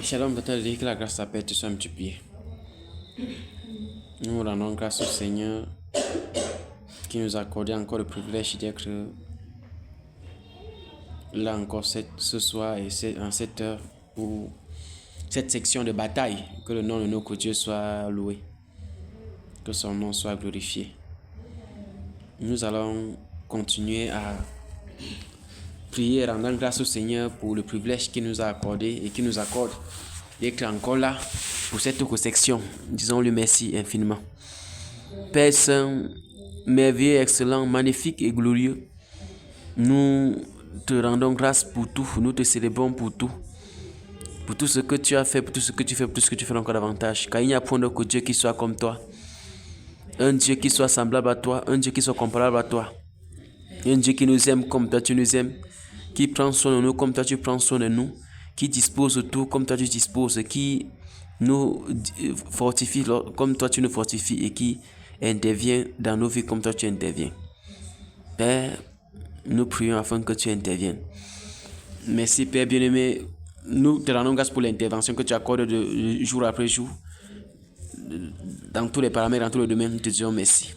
Shalom, peut-être dire que la grâce s'appelle te soit multipliée. Nous rendons grâce au Seigneur qui nous a accordé encore le privilège d'être là encore ce soir et en cette heure pour cette section de bataille. Que le nom de notre Dieu soit loué, que son nom soit glorifié. Nous allons continuer à prier, rendant grâce au Seigneur pour le privilège qu'il nous a accordé et qu'il nous accorde d'être encore là pour cette section. Disons-lui merci infiniment. Père Saint, merveilleux, excellent, magnifique et glorieux, nous te rendons grâce pour tout, nous te célébrons pour tout ce que tu as fait, pour tout ce que tu fais, pour tout ce que tu fais encore davantage. Car il n'y a point d'autre Dieu qui soit comme toi, un Dieu qui soit semblable à toi, un Dieu qui soit comparable à toi, un Dieu qui nous aime comme toi tu nous aimes, qui prend soin de nous comme toi tu prends soin de nous, qui dispose de tout comme toi tu disposes, qui nous fortifie comme toi tu nous fortifies et qui intervient dans nos vies comme toi tu interviens. Père, nous prions afin que tu interviennes. Merci Père bien-aimé, nous te rendons grâce pour l'intervention que tu accordes de jour après jour, dans tous les paramètres, dans tous les domaines. Nous te disons merci.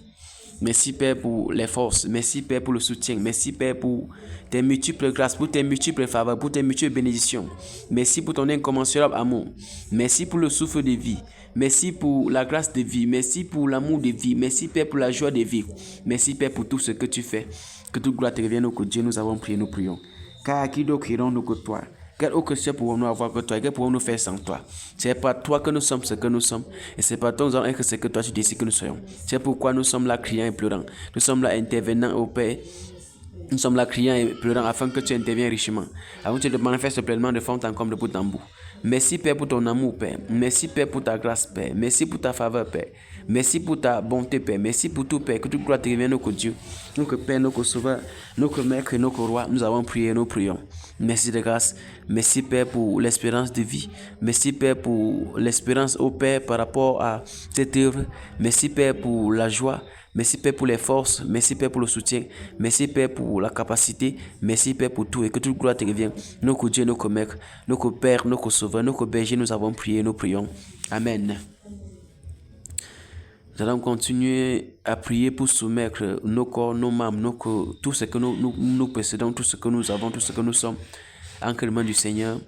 Merci Père pour les forces, merci Père pour le soutien, merci Père pour tes multiples grâces, pour tes multiples faveurs, pour tes multiples bénédictions. Merci pour ton incommensurable amour, merci pour le souffle de vie, merci pour la grâce de vie, merci pour l'amour de vie, merci Père pour la joie de vie, merci Père pour tout ce que tu fais. Que toute gloire te revienne au Dieu, nous avons prié, nous prions. Car à qui d'autre irons-nous que toi? Quelle autre Dieu pouvons-nous avoir que toi? Que pouvons-nous faire sans toi? C'est pas toi que nous sommes ce que nous sommes. Et c'est pas toi que c'est que toi tu décides que nous soyons. C'est pourquoi nous sommes là criant et pleurant. Nous sommes là intervenant au Père. Nous sommes là criant et pleurant afin que tu interviennes richement. Afin que tu te manifestes pleinement de fond en comble de bout en bout. Merci Père pour ton amour Père. Merci Père pour ta grâce Père. Merci pour ta faveur Père. Merci pour ta bonté Père. Merci pour tout Père. Que toute gloire te revienne notre Dieu. Notre Père, notre Sauveur, notre Maître et notre Roi. Nous avons prié et nous prions. Merci de grâce. Merci Père pour l'espérance de vie. Merci Père pour l'espérance au Père par rapport à cette œuvre. Merci Père pour la joie. Merci Père pour les forces, merci Père pour le soutien, merci Père pour la capacité, merci Père pour tout et que toute gloire te revienne. Notre Dieu, notre Maître, notre Père, notre Sauveur, notre berger, nous avons prié, nous prions. Amen. Nous allons continuer à prier pour soumettre nos corps, nos membres, tout ce que nous possédons, tout ce que nous avons, tout ce que nous sommes, en les mains du Seigneur,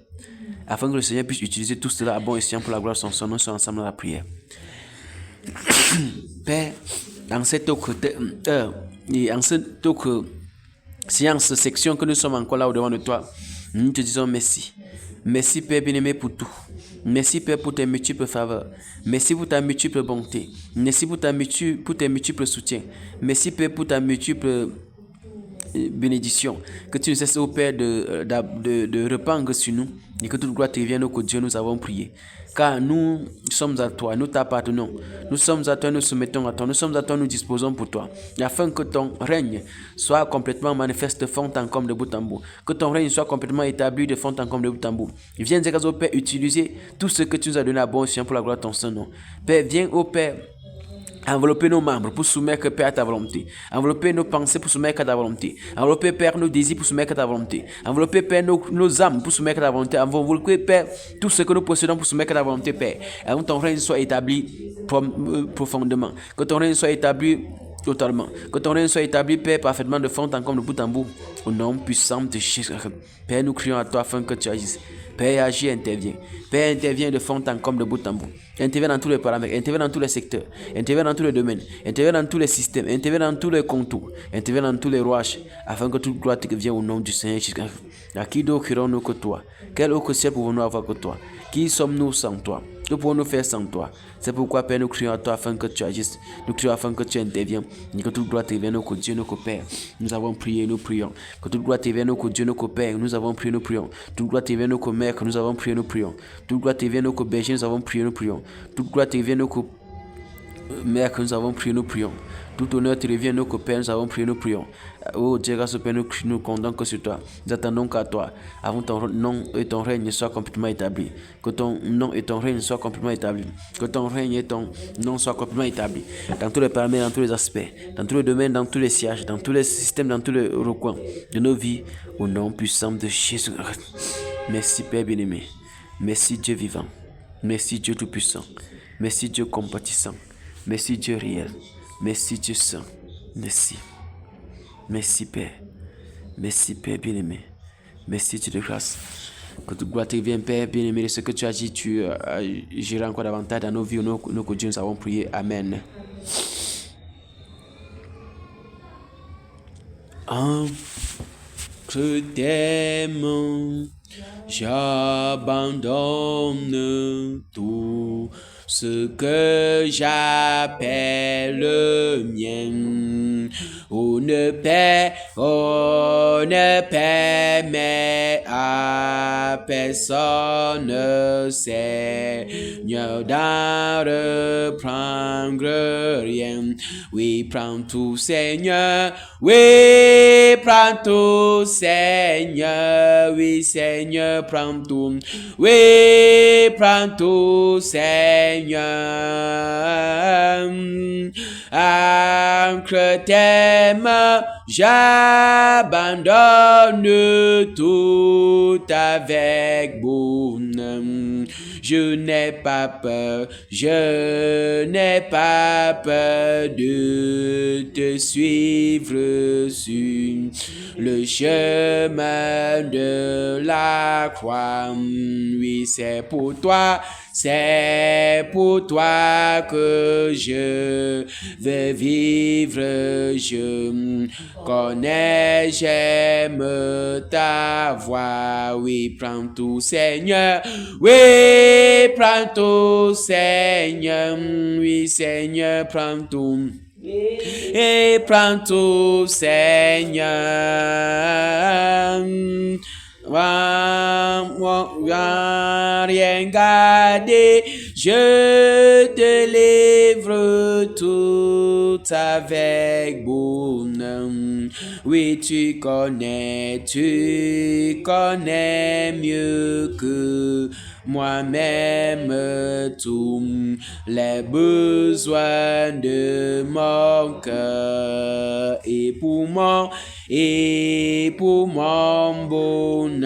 afin que le Seigneur puisse utiliser tout cela à bon escient pour la gloire de son nom. Nous sommes ensemble dans la prière. Père, dans cette autre heure et en cette autre séance, section que nous sommes encore là au-devant de toi, nous te disons merci. Merci Père bien-aimé pour tout. Merci Père pour tes multiples faveurs. Merci pour ta multiple bonté. Merci pour tes multiples soutiens. Merci Père pour ta multiple bénédiction. Que tu nous cesses au Père de répandre sur nous et que toute gloire te revienne au Dieu, nous avons prié. Car nous sommes à toi, nous t'appartenons. Nous sommes à toi, nous soumettons à toi. Nous sommes à toi, nous disposons pour toi. Et afin que ton règne soit complètement manifeste de fond en comble de bout en bout. Que ton règne soit complètement établi de fond en comble de bout en bout. Viens, au Père, utiliser tout ce que tu nous as donné à bon escient pour la gloire de ton Saint-Nom. Père, viens au Père. Envelopper nos membres pour soumettre, Père, à ta volonté. Envelopper nos pensées pour soumettre à ta volonté. Envelopper, Père, nos désirs pour soumettre à ta volonté. Envelopper, Père, nos âmes pour soumettre à ta volonté. Envelopper, Père, tout ce que nous possédons pour soumettre à ta volonté, Père. Avant que ton règne soit établi profondément. Que ton règne soit établi totalement. Que ton règne soit établi, Père, parfaitement de fond en comble de bout en bout. Au nom puissant de Jésus. Père, nous crions à toi afin que tu agisses. Père, agis, intervient. Père, intervient de fond en comble de bout en bout. Intervient dans tous les paramètres, intervient dans tous les secteurs, intervient dans tous les domaines, intervient dans tous les systèmes, intervient dans tous les contours, intervient dans tous les rouages, afin que toute gloire te revienne au nom du Seigneur Jésus. À qui d'autre irons-nous que toi? Quel autre ciel pouvons-nous avoir que toi? Qui sommes-nous sans toi? Que pouvons-nous faire sans toi? C'est pourquoi, Père, nous crions à toi afin que tu agisses. Nous crions afin que tu interviennes. Et que toute gloire te revienne au Dieu, notre Père. Nous avons prié, nous prions. Que toute gloire te revienne au Dieu, notre Père. Nous avons prié, nous prions. Toute gloire te revienne au Maître. Nous avons prié, nous prions. Toute gloire te revienne au berger. Nous avons prié, nous prions. Toute gloire te revienne au Maître. Nous avons prié, nous prions. Tout honneur te revient, nos Père, nous avons prié, nous prions. Oh Dieu, grâce au Père, nous comptons que sur toi. Nous attendons qu'à toi, avant ton nom et ton règne soient complètement établis. Que ton nom et ton règne soient complètement établis. Que ton règne et ton nom soient complètement établis. Dans tous les paramètres, dans tous les aspects, dans tous les domaines, dans tous les sièges, dans tous les systèmes, dans tous les recoins de nos vies, au nom puissant de Jésus. Merci Père bien-aimé. Merci Dieu vivant. Merci Dieu tout-puissant. Merci Dieu compatissant. Merci Dieu réel. Merci Dieu saint. Merci. Merci Père. Merci Père bien-aimé. Merci Dieu de grâce. Que toute gloire te revienne, Père bien-aimé, de ce que tu as dit, tu agiras encore davantage dans nos vies, nos quotidiens, nous avons prié. Amen. Entre tes mains, j'abandonne tout ce que j'appelle le mien. On ne permet à personne, Seigneur, d'en reprendre rien. Oui, prends tout, Seigneur. Oui, prends tout, Seigneur. Oui, Seigneur, prends tout. Oui, prends tout, Seigneur. Entre tes mains, j'abandonne tout avec bonheur. Je n'ai pas peur, je n'ai pas peur de te suivre sur le chemin de la croix. Oui, c'est pour toi que je veux vivre. Je connais, j'aime ta voix. Oui, prends tout, Seigneur. Oui, prends tout, Seigneur. Oui, Seigneur, prends tout. Et prends tout, Seigneur. Rien garder, je te livre tout avec bonheur. Oui, tu connais mieux que moi-même tous les besoins de mon cœur et pour mon bonheur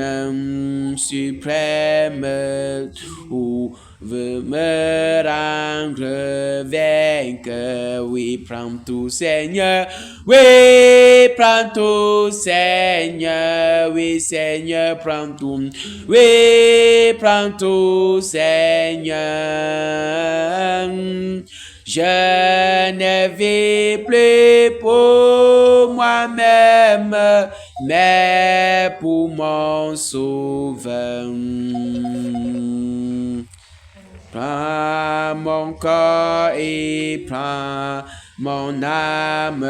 suprême, où veut me rendre vainqueur. Oui, prends tout, Seigneur. Oui, prends tout, Seigneur. Oui, Seigneur, prends tout. Oui, prends tout, Seigneur. Je ne vis plus pour moi-même, mais pour mon Sauveur. Prends mon corps et prends mon âme,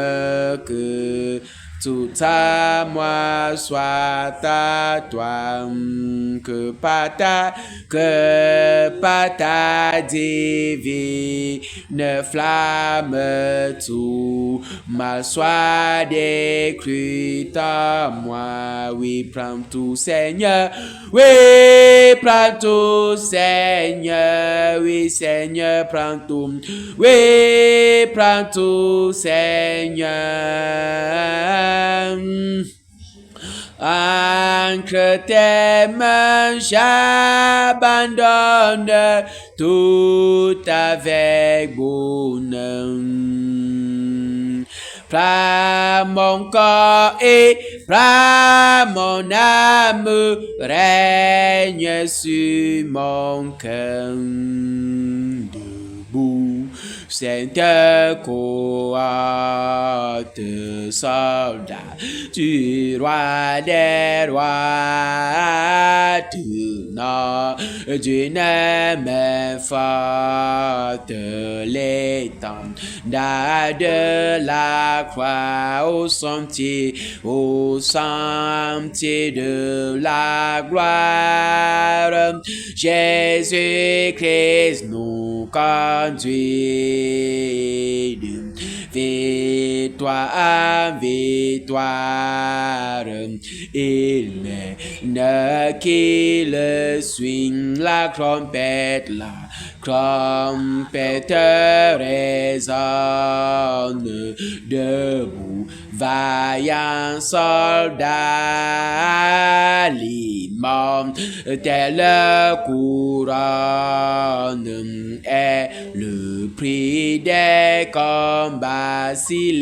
que tout à moi soit à toi, que par ta divine flamme tout mal soit détruit en moi. Oui, prends tout, Seigneur. Oui, prends tout, Seigneur. Oui, Seigneur, prends tout. Oui, prends tout, Seigneur. Entre tes mains, j'abandonne tout avec bonheur. Prends mon corps et prends mon âme, règne sur mon cœur. Debout, sainte cohorte soldat, du roi des rois, du nord, d'une main forte, l'étendard de la croix au sentier de la gloire. Jésus-Christ nous conduit de victoire en victoire. Il mène qu'il suit la trompette résonne debout vaillant soldat, l'immortelle couronne est le prix des combats. Si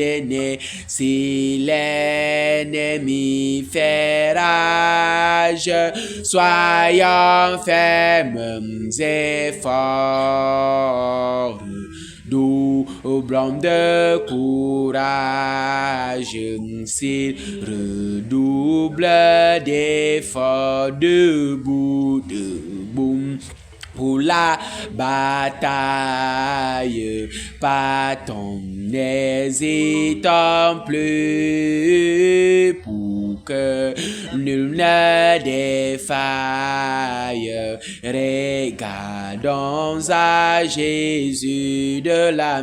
l'ennemi fait rage, soyons fermes et forts, doublons de courage, s'il redouble d'efforts, debout, pour la bataille, partons, n'hésitons plus, pour que nul ne défaille. Regardons à Jésus de la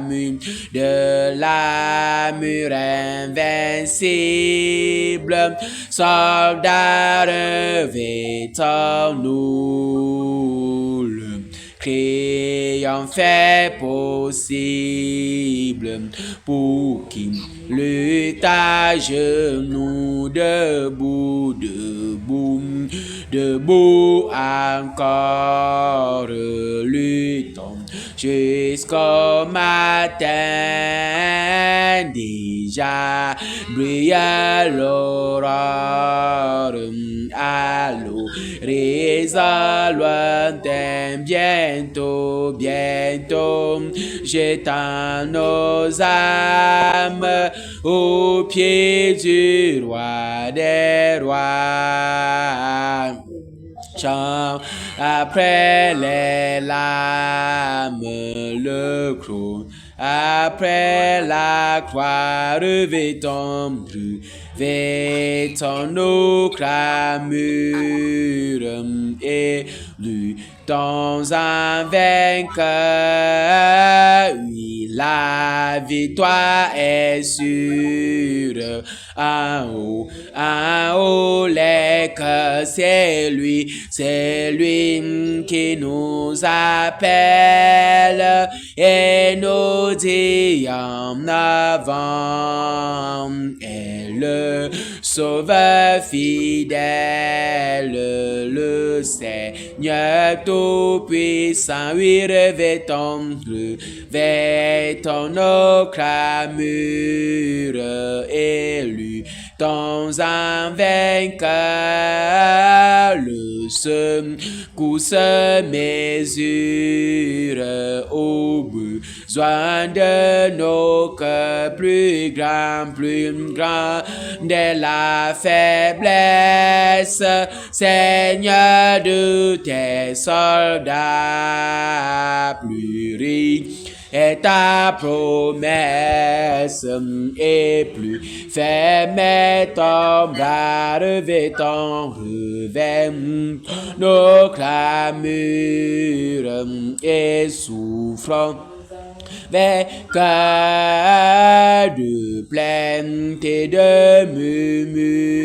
mure invincible, soldats revêtons-nous le triomphe fait possible, pour qui lutte à genoux, debout, encore, luttons jusqu'au matin, déjà brille l'aurore, à l'horizon lointain, bientôt, jetant nos âmes aux pieds du roi des rois. Chant après les larmes, le croc, après la croix, revêtons nos clamures et luttons en vainqueur. Oui, la victoire est sûre. En haut, les cœurs, c'est lui qui nous appelle et nous dit en avant. Et le Sauveur fidèle, le Seigneur tout-puissant, oui, revêtons nos clamures et luttons en vainqueur. Le secousse mesure au besoin de nos cœurs, plus grand de la faiblesse. Seigneur de tes soldats, plus riche est ta promesse, et plus ferme est ton bras, revêtons nos clamures et souffrons vainqueur de plaintes et de murmures.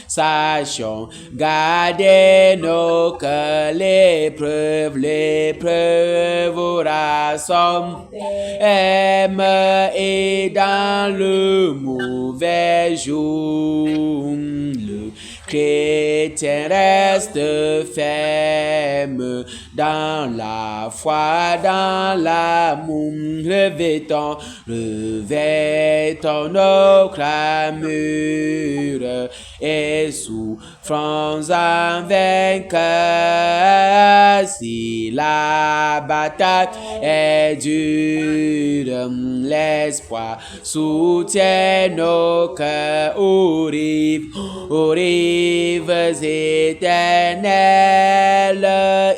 Sachons garder nos cœurs, l'épreuve rassemble, aime et dans le mauvais jour. Le chrétien reste ferme dans la foi, dans l'amour, revêtons nos clamures et souffrons en vainqueur. Si la bataille est dure, l'espoir soutient nos cœurs aux rives éternelles.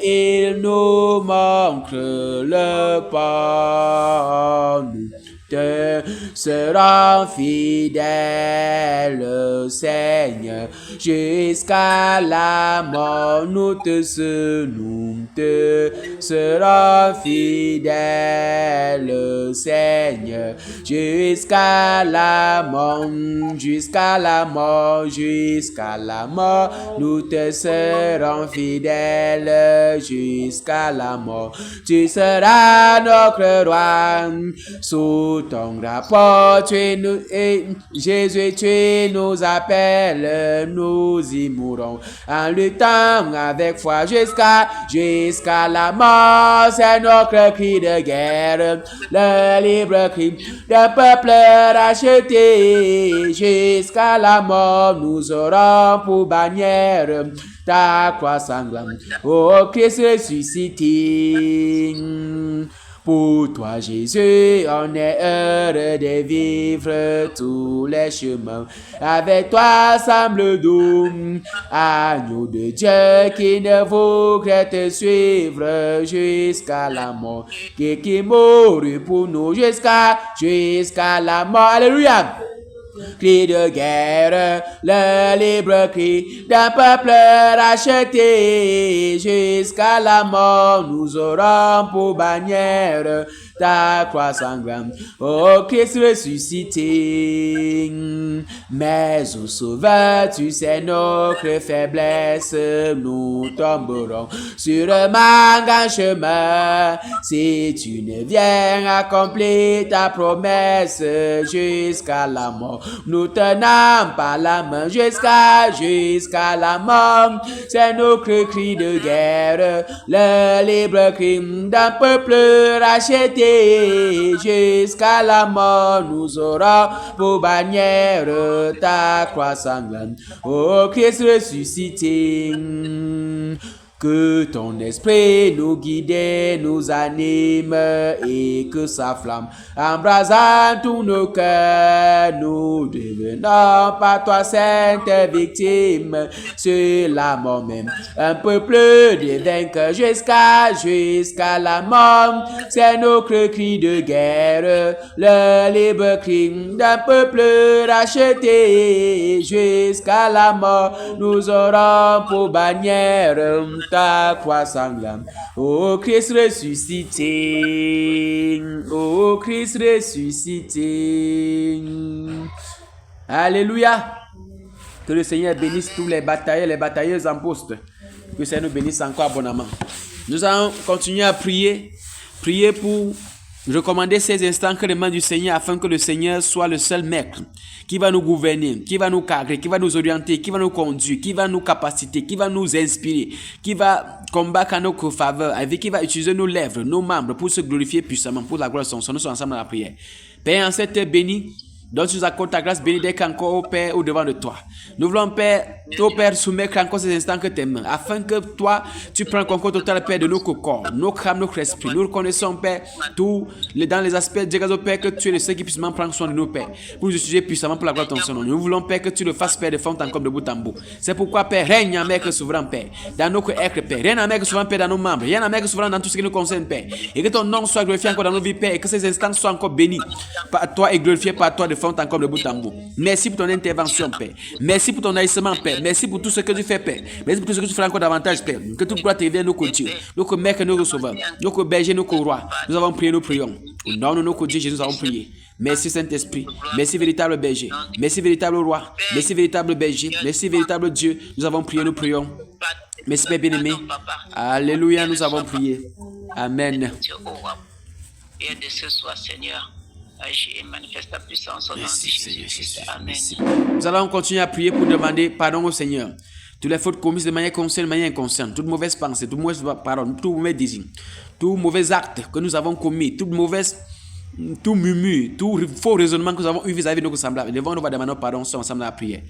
Il nous montre le pas. Nous te serons fidèles, Seigneur, jusqu'à la mort. Nous te serons fidèles, Seigneur, jusqu'à la mort, jusqu'à la mort, jusqu'à la mort. Nous te serons fidèles jusqu'à la mort. Tu seras notre roi sous ton rapport. Jésus, tu nous appelles, nous y mourrons en luttant avec foi jusqu'à la mort. C'est notre cri de guerre, le libre cri d'un peuple racheté. Jusqu'à la mort, nous aurons pour bannière ta croix sanglante, ô Christ ressuscité. Pour toi, Jésus, on est heureux de vivre tous les chemins. Avec toi semble doux, agneau de Dieu qui ne voudrait te suivre jusqu'à la mort, qui mourut pour nous jusqu'à la mort. Alléluia. Cri de guerre, le libre cri d'un peuple racheté. Jusqu'à la mort, nous aurons pour bannière ta croix sanglante, ô Christ ressuscité. Mais au Sauveur, tu sais notre faiblesse, nous tomberons sur un grand chemin. Si tu ne viens accomplir ta promesse jusqu'à la mort, nous tenons par la main jusqu'à la mort. C'est notre cri de guerre, le libre cri d'un peuple racheté. Jusqu'à la mort, nous aurons pour bannière ta croix sanglante, ô Christ ressuscité. Que ton esprit nous guide, nous anime et que sa flamme embrasant tous nos cœurs, nous devenons par toi sainte victime sur la mort même. Un peuple de vainqueurs jusqu'à la mort. C'est notre cri de guerre, le libre cri d'un peuple racheté. Jusqu'à la mort, nous aurons pour bannière ta croix sanglante, ô Christ ressuscité, ô Christ ressuscité. Alléluia. Que le Seigneur bénisse tous les batailleurs, les batailleuses en poste. Que le Seigneur nous bénisse encore abondamment. Nous allons continuer à prier pour recommander ces instants que les mains du Seigneur, afin que le Seigneur soit le seul maître qui va nous gouverner, qui va nous cadrer, qui va nous orienter, qui va nous conduire, qui va nous capaciter, qui va nous inspirer, qui va combattre en notre faveur, avec qui va utiliser nos lèvres, nos membres pour se glorifier puissamment, pour la gloire de son nom. Nous sommes ensemble dans la prière. Père, en cette heure bénie, donc tu nous accordes ta grâce bénie d'être encore au Père au devant de toi. Nous voulons, Père, au Père, soumettre encore ces instants que tes mains, afin que toi, tu prends le concours total, Père, de nos corps, nos crânes, notre esprit. Nous reconnaissons, Père, dans les aspects de grâce au Père, que tu es le seul qui puisse prendre soin de nos Pères, pour nous utiliser puissamment pour la gloire de ton nom. Nous voulons, Père, que tu le fasses, Père, de fond en comme de bout en bout. C'est pourquoi, Père, règne en maître souverain, Père, dans nos êtres, Père, règne en maître souverain, Père, dans nos membres, règne en maître souverain dans tout ce qui nous concerne, Père, et que ton nom soit glorifié encore dans nos vies, Père, et que ces instants soient encore bénis par toi et glorifiés par toi de fond en comme de bout en bout. Merci pour ton intervention, Père. Merci pour ton haïssement, Père. Merci pour tout ce que tu fais, Père. Merci pour tout ce que tu fais encore davantage, Père. Que toute gloire te revienne, nos coachs, nos maîtres, nos sauveurs, nos bergers, nos rois. Nous avons prié, nous prions. Au nom de nos coachs, Jésus, nous avons prié. Merci Saint-Esprit. Merci véritable berger. Merci véritable roi. Merci véritable berger. Merci véritable Dieu. Nous avons prié, nous prions. Merci Père bien-aimé. Alléluia, nous avons prié. Amen. Et de ce soir, Seigneur, agis et manifeste ta puissance au nom de Jésus. Amen. Nous allons continuer à prier pour demander pardon au Seigneur. Toutes les fautes commises de manière consciente, de manière inconsciente, toute mauvaise pensée, toute mauvaise parole, tout mauvais désir, tout mauvais acte que nous avons commis, tout murmure, tout faux raisonnement que nous avons eu vis-à-vis de nos semblables. Devant nous, va demander pardon ensemble dans la prière.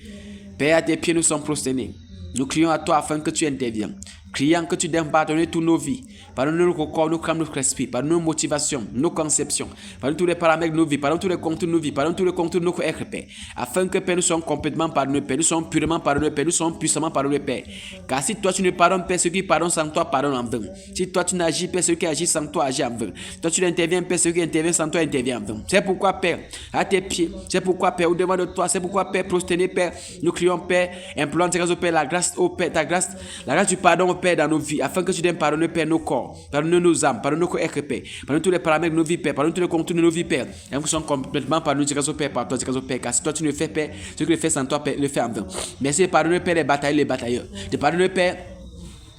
Père, à tes pieds, nous sommes prosternés. Nous crions à toi afin que tu interviennes. criant que tu donnes pardonner toutes nos vies. Pardonne nos corps, nos crânes, nos esprits. Pardonne nos motivations, nos conceptions. Pardonne tous les paramètres de nos vies. Pardonne tous les contours de nos vies. Pardonne tous les contours de nos êtres, Père. Afin que, Père, nous soyons complètement pardonnés, Père. Nous soyons purement pardonnés, Père. Nous soyons puissamment pardonnés, Père. Car si toi, tu ne pardonnes, Père, ceux qui pardonnent sans toi, pardonnent en vain. Si toi, tu n'agis, Père, ceux qui agissent sans toi, agissent en vain. Si toi, tu n'interviens, Père, ceux qui interviennent sans toi, interviennent en vain. C'est pourquoi, Père, à tes pieds, c'est pourquoi, Père, au devant de toi, c'est pourquoi, Père, prosterné, Père, nous crions, Père, implorons tes grâces au Père, la grâce au Père, ta grâce, la grâce du pardon au Père dans nos vies, afin que tu donnes pardonner, Père, nos corps, pardonner nos âmes, pardonner nos êtres, Père, pardonner tous les paramètres de nos vies, Père, pardonner tous les contours de nos vies, Père, et nous sommes complètement pardonnés, tes grâces au Père, par toi, tes grâces au Père, car si toi tu ne fais, Père, ce que tu fais sans toi, Père, le fais en vain. Merci de pardonner, Père, les batailles, les batailleurs, de pardonner, Père,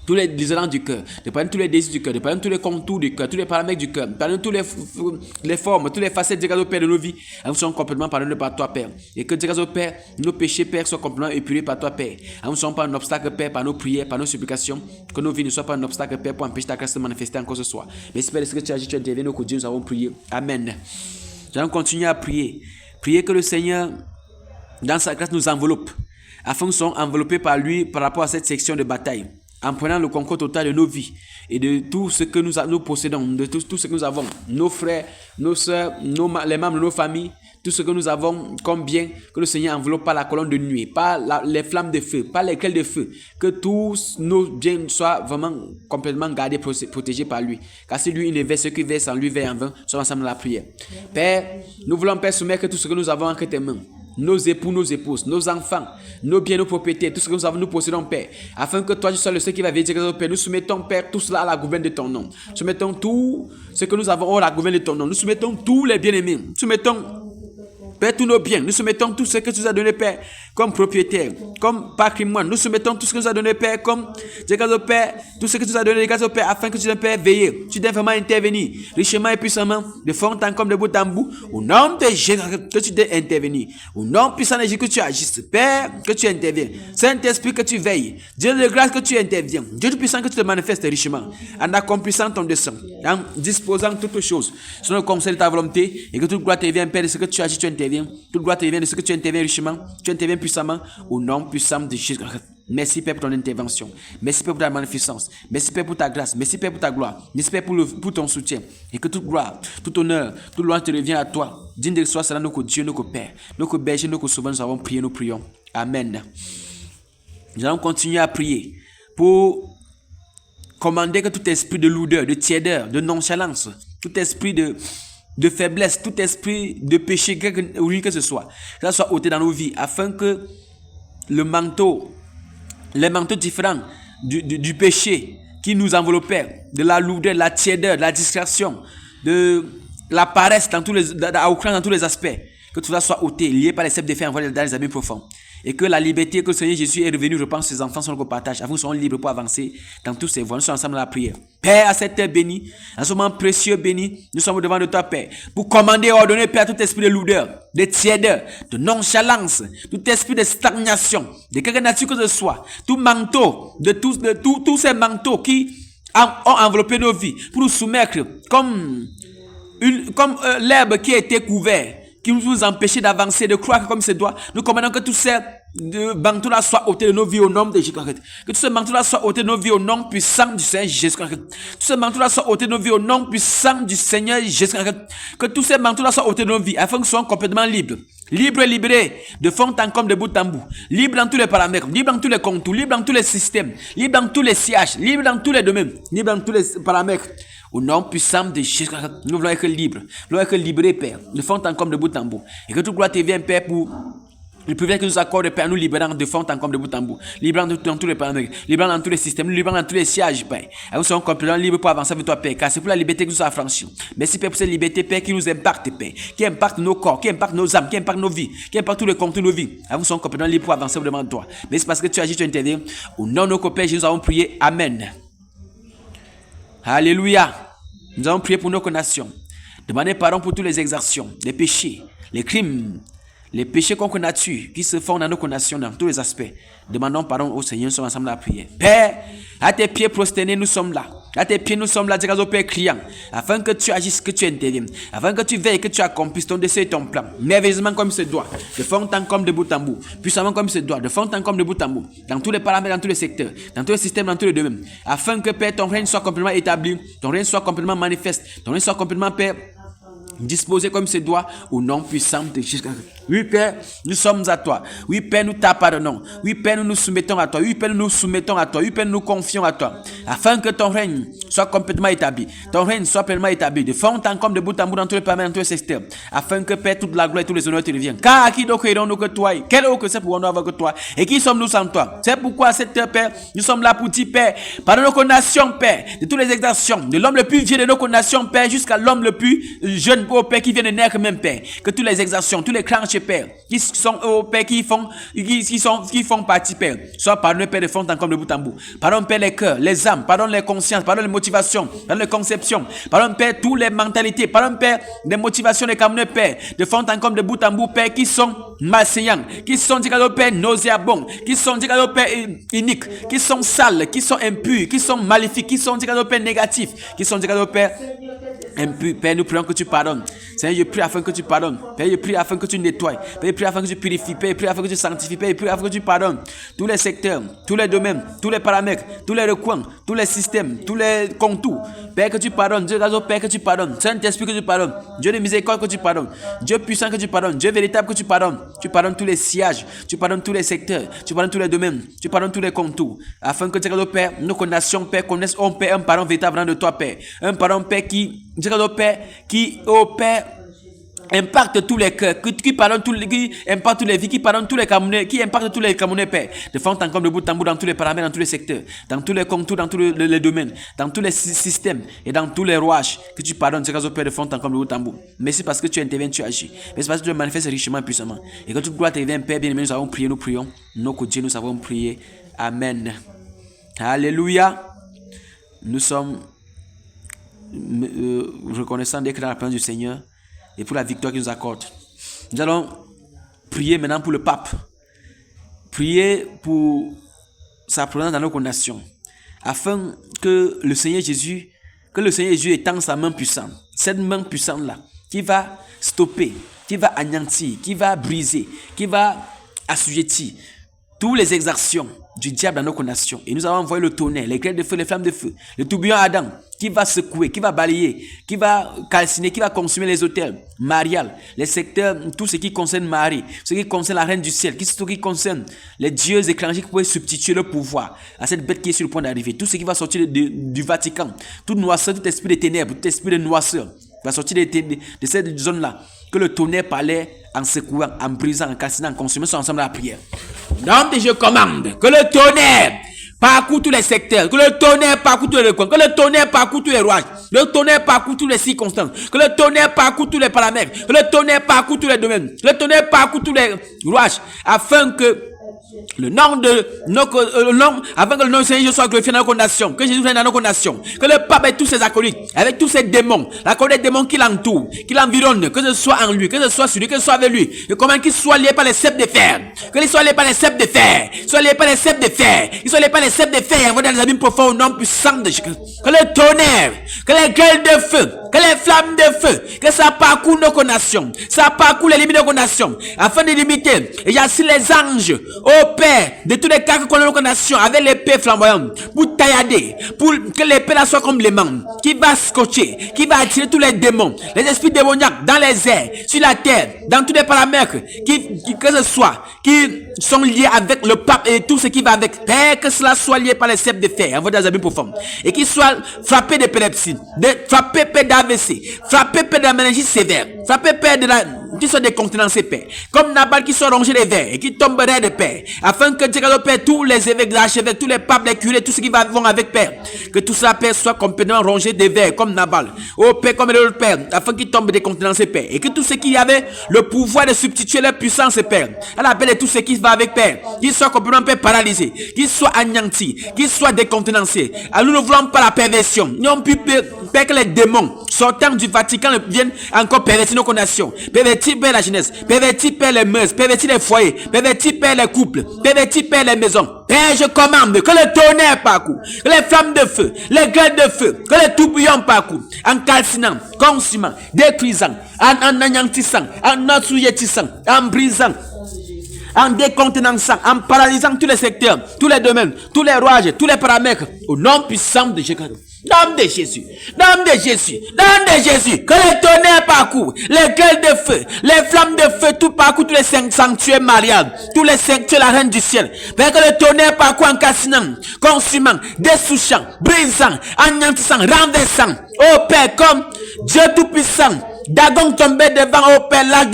tous les désirants du cœur, de pardonner tous les désirs du cœur, de pardonner tous les contours du cœur, tous les paramètres du cœur, de pardonner tous les formes, toutes les facettes du Père de nos vies. Nous sommes complètement pardonnés par toi, Père. Et que Dieu Père, nos péchés, Père, soient complètement épurés par toi, Père. Nous ne sommes pas un obstacle, Père, par nos prières, par nos supplications. Que nos vies ne soient pas un obstacle, Père, pour empêcher ta grâce de manifester encore ce soir. Merci, Père, de ce que tu agis, tu interviens, nos Dieu, nous avons prié. Amen. Nous allons continuer à prier. Prier que le Seigneur, dans sa grâce, nous enveloppe, afin que nous soyons enveloppés par lui par rapport à cette section de bataille. En prenant le concours total de nos vies et de tout ce que nous possédons, de tout ce que nous avons, nos frères, nos soeurs, les membres de nos familles, tout ce que nous avons comme bien, que le Seigneur enveloppe par la colonne de nuit, par les flammes de feu, par les grêles de feu, que tous nos biens soient vraiment complètement gardés, protégés par lui. Car si lui il ne veille, ceux qui veillent sans lui veillent en vain, sommes ensemble dans la prière. Père, nous voulons, Père, soumettre tout ce que nous avons entre tes mains. Nos époux, nos épouses, nos enfants, nos biens, nos propriétés, tout ce que nous avons, nous possédons, Père, afin que toi, tu sois le seul qui va veiller, Père. Nous soumettons, Père, tout cela à la gouverne de ton nom. Nous soumettons tout ce que nous avons à la gouverne de ton nom. Nous soumettons tous les bien-aimés. Nous soumettons, Père, tous nos biens. Nous soumettons tout ce que tu nous as donné, Père, comme propriétaire, comme patrimoine. Nous soumettons tout ce que tu nous as donné, Père, comme Père, tout ce que tu nous as donné, Père, afin que tu donnes, Père, veiller. Tu dois vraiment intervenir, richement et puissamment, de fond en comme de bout en bout, au nom de Jésus, que tu dois intervenir. Au nom puissant de Jésus, que tu agisses, Père, que tu interviens. Saint-Esprit, que tu veilles. Dieu de grâce, que tu interviens. Dieu puissant, que tu te manifestes richement, en accomplissant ton dessein, en disposant toutes choses, selon le conseil de ta volonté, et que toute gloire te vienne, Père, de ce que tu agis, tu interviens. Toute gloire te vient de ce que tu interviens richement, tu interviens puissamment au nom puissant de Jésus. Merci, Père, pour ton intervention. Merci, Père, pour ta magnificence. Merci, Père, pour ta grâce. Merci, Père, pour ta gloire. Merci, Père, pour ton soutien. Et que toute gloire, tout honneur, toute louange te revient à toi. Digne de soi, c'est notre Dieu, notre Père, notre berger, notre sauveur. Nous avons prié, nous prions. Amen. Nous allons continuer à prier pour commander que tout esprit de lourdeur, de tiédeur, de nonchalance, tout esprit de faiblesse, tout esprit de péché, que ce soit, ça soit ôté dans nos vies, afin que les manteaux différents du péché qui nous enveloppait, de la lourdeur, de la tiédeur, de la distraction, de la paresse dans tous les aspects, que tout ça soit ôté, lié par les sept défaits envoyés dans les abîmes profonds. Et que la liberté que le Seigneur Jésus est revenu reprendre ses enfants sur le partage, afin que nous soyons libres pour avancer dans tous ces voies. Nous sommes ensemble dans la prière. Père, à cette heure bénie, à ce moment précieux béni, nous sommes devant de toi, Père, pour commander et ordonner, Père, tout esprit de lourdeur, de tiédeur, de nonchalance, tout esprit de stagnation, de quelque nature que ce soit, tout manteau, de tous ces manteaux qui ont enveloppé nos vies, pour nous soumettre comme l'herbe qui a été couverte, qui nous empêchait d'avancer, de croire comme ce doit. Nous commandons que tous ces manteaux-là soient ôtés de nos vies au nom de Jésus-Christ. Que tous ces manteaux-là soient ôtés de nos vies au nom puissant du Seigneur Jésus-Christ. Tous ces manteaux-là soient ôtés de nos vies au nom puissant du Seigneur Jésus-Christ. Que tous ces manteaux-là soient ôtés de nos vies, afin que nous soyons complètement libres. Libres et libérés, de fond en comble, de bout en bout. Libres dans tous les paramètres, libres dans tous les contours, libres dans tous les systèmes, libres dans tous les sièges, libres dans tous les domaines, libres dans tous les paramètres. Au nom puissant de Jésus, nous voulons être libres. Nous voulons être libérés, Père, de fond en comble, de bout en bout. Et que toute gloire te vienne, Père, pour le privilège que nous accorde, Père, nous libérant de fond en comble, de bout en bout. Libérant dans tous les paramètres, libérant dans tous les systèmes, libérant dans tous les sièges, Père. Et nous sommes complètement libres pour avancer avec toi, Père, car c'est pour la liberté que nous sommes affranchis. Merci, Père, pour cette liberté, Père, qui nous impacte, Père, qui impacte nos corps, qui impacte nos âmes, qui impacte nos vies, qui impacte tous les contenus de nos vies. Et nous sommes complètement libres pour avancer devant toi. Merci parce que tu agis, tu interviens. Au nom de nos Père, nous avons prié. Amen. Alléluia. Nous allons prier pour nos nations. Demander pardon pour toutes les exactions, les péchés, les crimes, les péchés contre nature qui se font dans nos nations dans tous les aspects. Demandons pardon au Seigneur, nous sommes ensemble à la prière. Père, à tes pieds prosternés, nous sommes là. À tes pieds, nous sommes là, Père, criant, afin que tu agisses, que tu interviennes, afin que tu veilles, que tu accomplisses ton dessein et ton plan, merveilleusement comme il se doit, de fond en temps comme de bout en bout, puissamment comme il se doit, de fond en temps comme de bout en bout, dans tous les paramètres, dans tous les secteurs, dans tous les systèmes, dans tous les domaines, afin que, Père, ton règne soit complètement établi, ton règne soit complètement manifeste, ton règne soit complètement, Père, disposé comme se doit au nom puissant de Jésus. Oui, Père, nous sommes à toi. Oui, Père, nous t'appartenons. Oui, Père, nous nous soumettons à toi. Oui, Père, nous nous soumettons à toi. Oui, Père, nous nous confions à toi. Afin que ton règne soit complètement établi. Ton règne soit pleinement établi. De fond en temps comme de bout en bout dans tous les paramètres, dans tous les secteurs. Afin que, Père, toute la gloire et tous les honneurs te reviennent. Car à qui donc irons-nous que toi? Quel est que c'est pour nous avoir que toi? Et qui sommes-nous sans toi? C'est pourquoi, cette heure, Père, nous sommes là pour dire, Père, pardonne nos condamnations, Père, de toutes les exactions, de l'homme le plus vieux de nos condamnations, Père, jusqu'à l'homme le plus jeune, oh Père, qui vient de naître même, Père. Que toutes les exactions, tous les cranches, Père, qui sont, oh Père, qui font partie, Père, soient pardonnés, Père, de fond en comme de bout en bout. Pardonne, Père, les cœurs, les âmes, pardonne les consciences, pardonne les motivations, pardonne les conceptions, pardonne, Père, toutes les mentalités, pardonne, Père, les motivations des camerounais, Père, de fond en comme de bout en bout, Père, qui sont malsaillants, qui sont, Père, nauséabonds, qui sont, Père, iniques, qui sont sales, qui sont impurs, qui sont maléfiques, qui sont, Père, négatifs, qui sont, Père, impurs. Père, nous prions que tu pardonnes. Seigneur, je prie afin que tu pardonnes. Père, je prie afin que tu nettoies. Père, je prie afin que tu purifies. Père, je prie afin que tu sanctifies. Père, je prie afin que tu pardonnes. Tous les secteurs, tous les domaines, tous les paramètres, tous les recoins, tous les systèmes, tous les contours. Père, que tu pardonnes. Dieu grâce au Père, que tu pardonnes. Saint-Esprit, que tu pardonnes. Dieu de miséricorde, que tu pardonnes. Dieu puissant, que tu pardonnes. Dieu véritable, que tu pardonnes. Tu pardonnes tous les sièges. Tu pardonnes tous les secteurs. Tu pardonnes tous les domaines. Tu pardonnes tous les contours. Afin que, Dieu grâce au Père, nos condamnations, Père, connaissent, oh Père, un pardon véritable venant de toi, Père. Un pardon, Père, qui, Dieu grâce au Père, qui, oh Père, impacte tous les cœurs, qui pardonne tous les, qui impacte tous les vies, qui pardonne tous les Camerounais, qui impacte tous les Camerounais, Père, de fond en comme de bout en bout, dans tous les paramètres, dans tous les secteurs, dans tous les contours, dans tous les domaines, dans tous les systèmes et dans tous les rouages, que tu pardonnes, c'est grâce au Père, de fond en comme de bout en bout. Merci parce que tu interviens, tu agis. Merci parce que tu te manifestes richement et puissamment. Et que toute gloire te revienne, Père bien-aimé, nous avons prié, nous prions. Nous, Dieu, nous avons prié. Amen. Alléluia. Nous sommes reconnaissants d'être dans la présence du Seigneur et pour la victoire qu'il nous accorde. Nous allons prier maintenant pour le pape. Prier pour sa présence dans nos nations. Afin que le Seigneur Jésus étende sa main puissante. Cette main puissante-là, qui va stopper, qui va anéantir, qui va briser, qui va assujettir toutes les exactions du diable dans nos nations. Et nous avons envoyé le tonnerre, les grêles de feu, les flammes de feu, le tourbillon Adam, qui va secouer, qui va balayer, qui va calciner, qui va consumer les hôtels mariales, les secteurs, tout ce qui concerne Marie, ce qui concerne la reine du ciel, tout ce qui concerne les dieux étrangers qui pourraient substituer le pouvoir à cette bête qui est sur le point d'arriver, tout ce qui va sortir du Vatican, toute noirceur, tout esprit de ténèbres, tout esprit de noirceur va sortir de cette zone-là, que le tonnerre parlait en secouant, en brisant, en calcinant, en consumant, sont ensemble à la prière. Donc je commande que le tonnerre parcourt tous les secteurs, que le tonnerre parcourt tous les coins, que le tonnerre parcourt tous les rouages, le tonnerre parcourt toutes les circonstances, que le tonnerre parcourt tous les paramètres, que le tonnerre parcourt tous les domaines, que le tonnerre parcourt tous les rouages, afin que le nom de afin que le nom du Seigneur soit glorifié dans nos nations, que Jésus vienne dans nos nations, que le pape et tous ses acolytes, avec tous ses démons, la colère des démons qui l'entourent, qui l'environnent, que ce soit en lui, que ce soit sur lui, que ce soit avec lui, et comment qu'il soit lié par les sceptres de fer, qu'il soit lié par les sceptres de fer, soit lié par les sceptres de fer, qu'il soit lié par les sceptres de fer, envoie dans les abîmes profonds au nom puissant de Jésus, que le tonnerre, que les grêles de feu, que les flammes de feu, que ça parcourt nos nations, ça parcourt les limites de nos nations, afin de limiter, et y a aussi les anges, au Père, de tous les cas que connaît nos nations, avec l'épée flamboyante, pour taillader, pour que l'épée là soit comme les mains, qui va scotcher, qui va attirer tous les démons, les esprits démoniaques dans les airs, sur la terre, dans tous les paramètres, que ce soit, qui sont liés avec le pape et tout ce qui va avec, Père, que cela soit lié par les sceptres de fer, envoyé dans les abîmes profonds, et qui soit frappé d'épilepsie, frappé Père d'AVC, frappé Père de la méningite sévère, frappé Père de la, qui soit décontenancé, Père, comme Nabal qui soit rongé les vers et qui tomberait de Père, afin que Dieu, Père, tous les évêques, les archevêques, tous les papes, les curés, tout ce qui vont avec Père, que tout ça, Père, soit complètement rongé des vers comme Nabal, oh Père, comme le Père, afin qu'il tombe décontenancé, Père, et que tout ce qui avait le pouvoir de substituer leur puissance, Père, à l'appel de tout ce qui va avec Père, qu'il soit complètement, Père, paralysé, qu'il soit anéanti, qu'il soit décontenancé. Alors nous ne voulons pas la perversion, nous n'avons plus Père, que les démons sortant du Vatican viennent encore pervertir nos nations, pervertir, Père, la jeunesse, pervertir, Père, les mœurs, pervertir les foyers, pervertir, Père, les couples, pervertir, Père, les maisons. Père, je commande que le tonnerre parcourt, que les flammes de feu, les gueules de feu, que les tourbillons parcourent, en calcinant, consumant, détruisant, en anéantissant, en assujettissant, en brisant, en décontenançant, en paralysant tous les secteurs, tous les domaines, tous les rouages, tous les paramètres, au nom puissant de Jésus. Nom de Jésus, nom de Jésus, nom de Jésus, que le tonnerre parcourt, les gueules de feu, les flammes de feu, tout parcourt, tous les sanctuaires mariables, tous les sanctuaires, la reine du ciel. Père, que le tonnerre parcourt en cassinant, consumant, dessouchant, brisant, anéantissant, renversant. Oh Père, comme Dieu tout-puissant, Dagon tombait devant, au Père, l'âge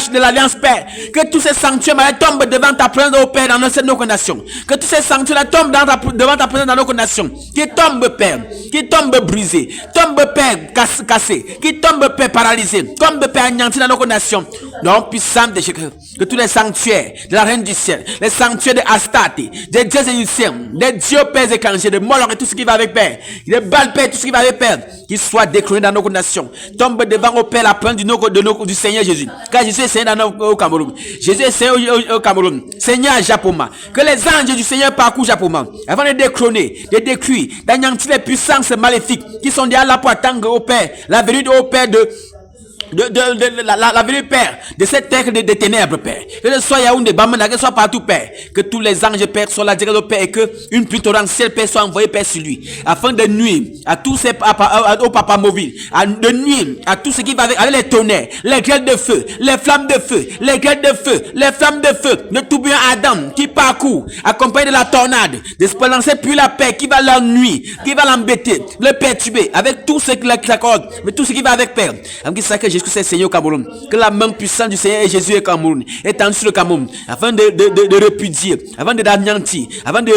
de l'alliance, Père. Que tous ces sanctuaires tombent devant ta présence, au Père, dans nos nations. Que tous ces sanctuaires tombent devant ta présence dans nos nations. Qui tombent, Père. Qui tombent brisés. Tombent, Père, cassés. Qui tombent, Père, paralysés. Tombent, Père, anéantis dans nos nations. Non, puissant de Jésus. Que tous les sanctuaires de la reine du ciel, les sanctuaires de Astarte, des dieux égyptiens, des dieux, Père, étrangers, de Moloch et tout ce qui va avec, Père. Des Baal, Père, tout ce qui va avec, Père. Qu'ils soient déclarés dans nos nations. Tombent devant, au Père, la présence du Seigneur Jésus. Car Jésus est Seigneur au Cameroun. Jésus est Seigneur au Cameroun. Seigneur à Japoma. Que les anges du Seigneur parcourent Japoma. Avant de décroner, de détruire, d'anéantir les puissances maléfiques qui sont déjà là pour attendre au Père. La venue au Père la venue, Père, de cette terre de ténèbres, Père. Que ce soit Yaoundé, Bamana, que ce soit partout, Père. Que tous les anges, Père, soient là, direct au Père, et que une pluie torrentielle, Père, soit envoyée, Père, sur lui. Afin de nuire à tous ces au papa mobile, de nuire à tout ce qui va avec les tonnerres, les grêles de feu, les flammes de feu, les grêles de feu, les flammes de feu, le tourbillon Adam qui parcourt, accompagné de la tornade, d'espérancer puis la paix qui va l'ennuyer, qui va l'embêter, le perturber, avec tout ce qui l'accorde, mais tout ce qui va avec, Père. Que Jésus c'est Seigneur au Cameroun, que la main puissante du Seigneur et Jésus au Cameroun est tendue sur le Cameroun, afin de repudier, avant de l'anéantir, avant de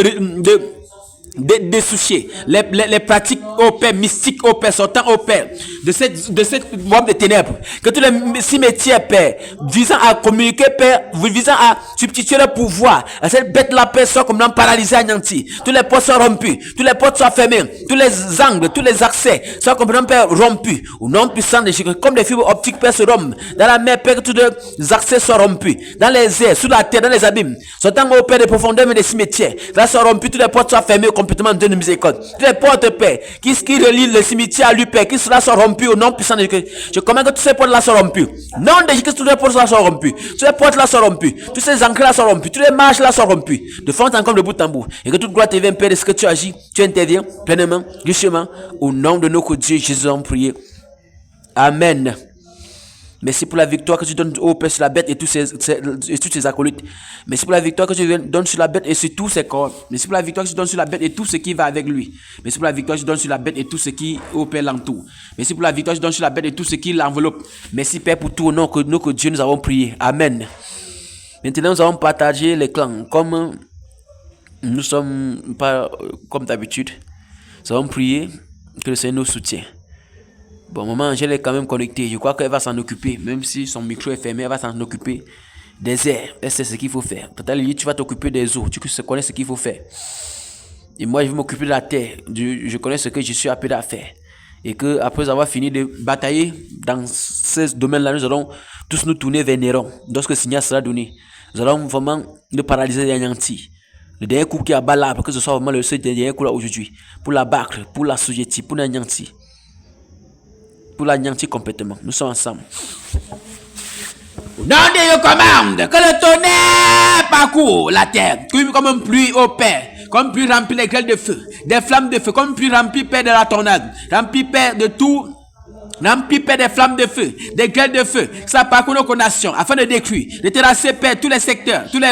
dessoucher les pratiques au Père, mystiques au Père, sortant au Père de cette mob de ténèbres. Que tous les cimetières, Père, visant à communiquer, Père, visant à substituer le pouvoir à cette bête la Père, soit comme paralysée, anéantie. Tous les portes soient rompus, tous les portes soient fermés, tous les angles, tous les accès soient complètement, Père, rompus. Au nom puissant de Jésus, comme les fibres optiques, Père, se rompent dans la mer, Père, que tous les accès soient rompus dans les airs, sous la terre, dans les abîmes, sortant au Père des profondeurs mais des cimetières. Là soient rompus, toutes les portes soient fermées complètement de miséricorde. Toutes les portes, Père, qui relient le cimetière à lui, Père, qui cela soit rompu au nom puissant de Jésus. Je commande que toutes ces portes-là soient rompues. Non de Jésus, toutes les portes-là soient rompues. Toutes les portes-là soient rompues. Tous ces ancres-là soient rompus. Toutes les marches-là soient rompues. De fond en comble, de bout en bout. Et que toute gloire te vienne, Père, de ce que tu agis. Tu interviens pleinement, richement. Au nom de notre Dieu, Jésus, en prier. Amen. Merci pour la victoire que tu donnes au Père sur la bête et tous ses acolytes. Merci pour la victoire que tu donnes sur la bête et sur tous ses corps. Merci pour la victoire que tu donnes sur la bête et tout ce qui va avec lui. Merci pour la victoire que tu donnes sur la bête et tout ce qui au Père l'entoure. Merci pour la victoire que tu donnes sur la bête et tout ce qui l'enveloppe. Merci Père pour tout au nom que Dieu nous avons prié. Amen. Maintenant nous allons partager les clans. Comme nous sommes pas comme d'habitude, nous allons prier que le Seigneur nous soutienne. Bon, maman Angèle est quand même connectée. Je crois qu'elle va s'en occuper. Même si son micro est fermé, elle va s'en occuper des airs. Elle sait ce qu'il faut faire. Peut-être tu vas t'occuper des eaux. Tu connais ce qu'il faut faire. Et moi, je vais m'occuper de la terre. Je connais ce que je suis appelé à faire. Et que après avoir fini de batailler dans ces domaines-là, nous allons tous nous tourner vers Néron. Lorsque le signal sera donné, nous allons vraiment nous paralyser et anéantir. Le dernier coup qui abat l'arbre, que ce soit vraiment le seul dernier coup là aujourd'hui. Pour la battre, pour la sujetter, pour l'anéantir. Pour l'anéantir complètement. Nous sommes ensemble. Au nom de Dieu commande que le tonnerre parcourt la terre, comme une pluie au Père, comme pluie remplie les grêles de feu, des flammes de feu, comme pluie remplie, Père, de la tornade, remplie, Père, de tout. Remplis, Père, des flammes de feu, des grêles de feu, ça parcourt nos nations, afin de détruire, de terrasser, Père, tous les secteurs, tous les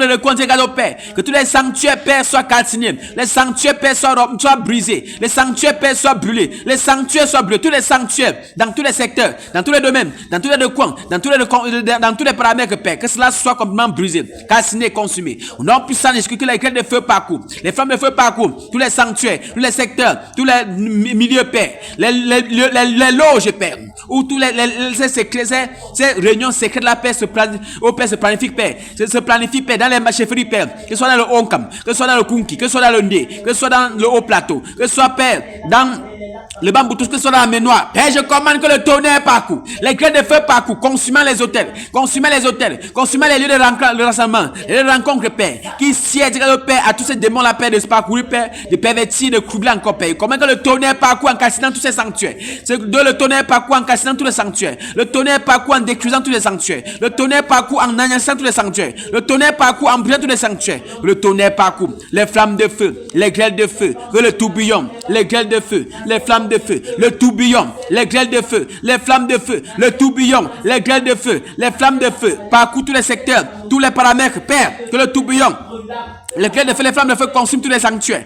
recoins au Père, que tous les sanctuaires, Père, soient calcinés, les sanctuaires, Père, soient brisés, les sanctuaires, Père, soient brûlés, les sanctuaires soient brûlés, tous les sanctuaires, dans tous les secteurs, dans tous les domaines, dans tous les recoins, dans tous les paramètres, Père, que cela soit complètement brisé, calciné, consumé. Au nom puissant de Jésus, que les grêles de feu parcourent, les flammes de feu parcourent, tous les sanctuaires, tous les secteurs, tous les milieux, Père, les loges, Père, où tous ces réunions secrètes de la paix se planifient, Père, se planifient, Père, dans les chefferies, Père, que ce soit dans le Onkam, que ce soit dans le Kunki, que ce soit dans le Ndé, que ce soit dans le Haut Plateau, que ce soit, Père, dans Le bambou, tout ce que soit dans la mémoire. Père, je commande que le tonnerre parcourt. Les grêles de feu parcourent, consumant les hôtels, consumant les lieux de rassemblement, les lieux de rencontre, Père. Qui siège, le Père, à tous ces démons, la Père, de se parcourir, Père, de pervertir, de troubler encore, Père. Comment que le tonnerre parcourt en cassinant tous ces sanctuaires. C'est de le tonnerre parcourt en cassinant tous les sanctuaires. Le tonnerre parcourt en détruisant tous les sanctuaires. Le tonnerre parcourt en anéantissant tous les sanctuaires. Le tonnerre parcourt en brisant tous les sanctuaires. Le tonnerre parcourt les flammes de feu, les grêles de feu, que le tourbillon, les grêles de feu, les flammes de feu, le tourbillon, les grêles de feu, les flammes de feu, le tourbillon, les grêles de feu, les flammes de feu, parcourt tous les secteurs, tous les paramètres, Père, que le tourbillon, les grêles de feu, les flammes de feu consument tous les sanctuaires,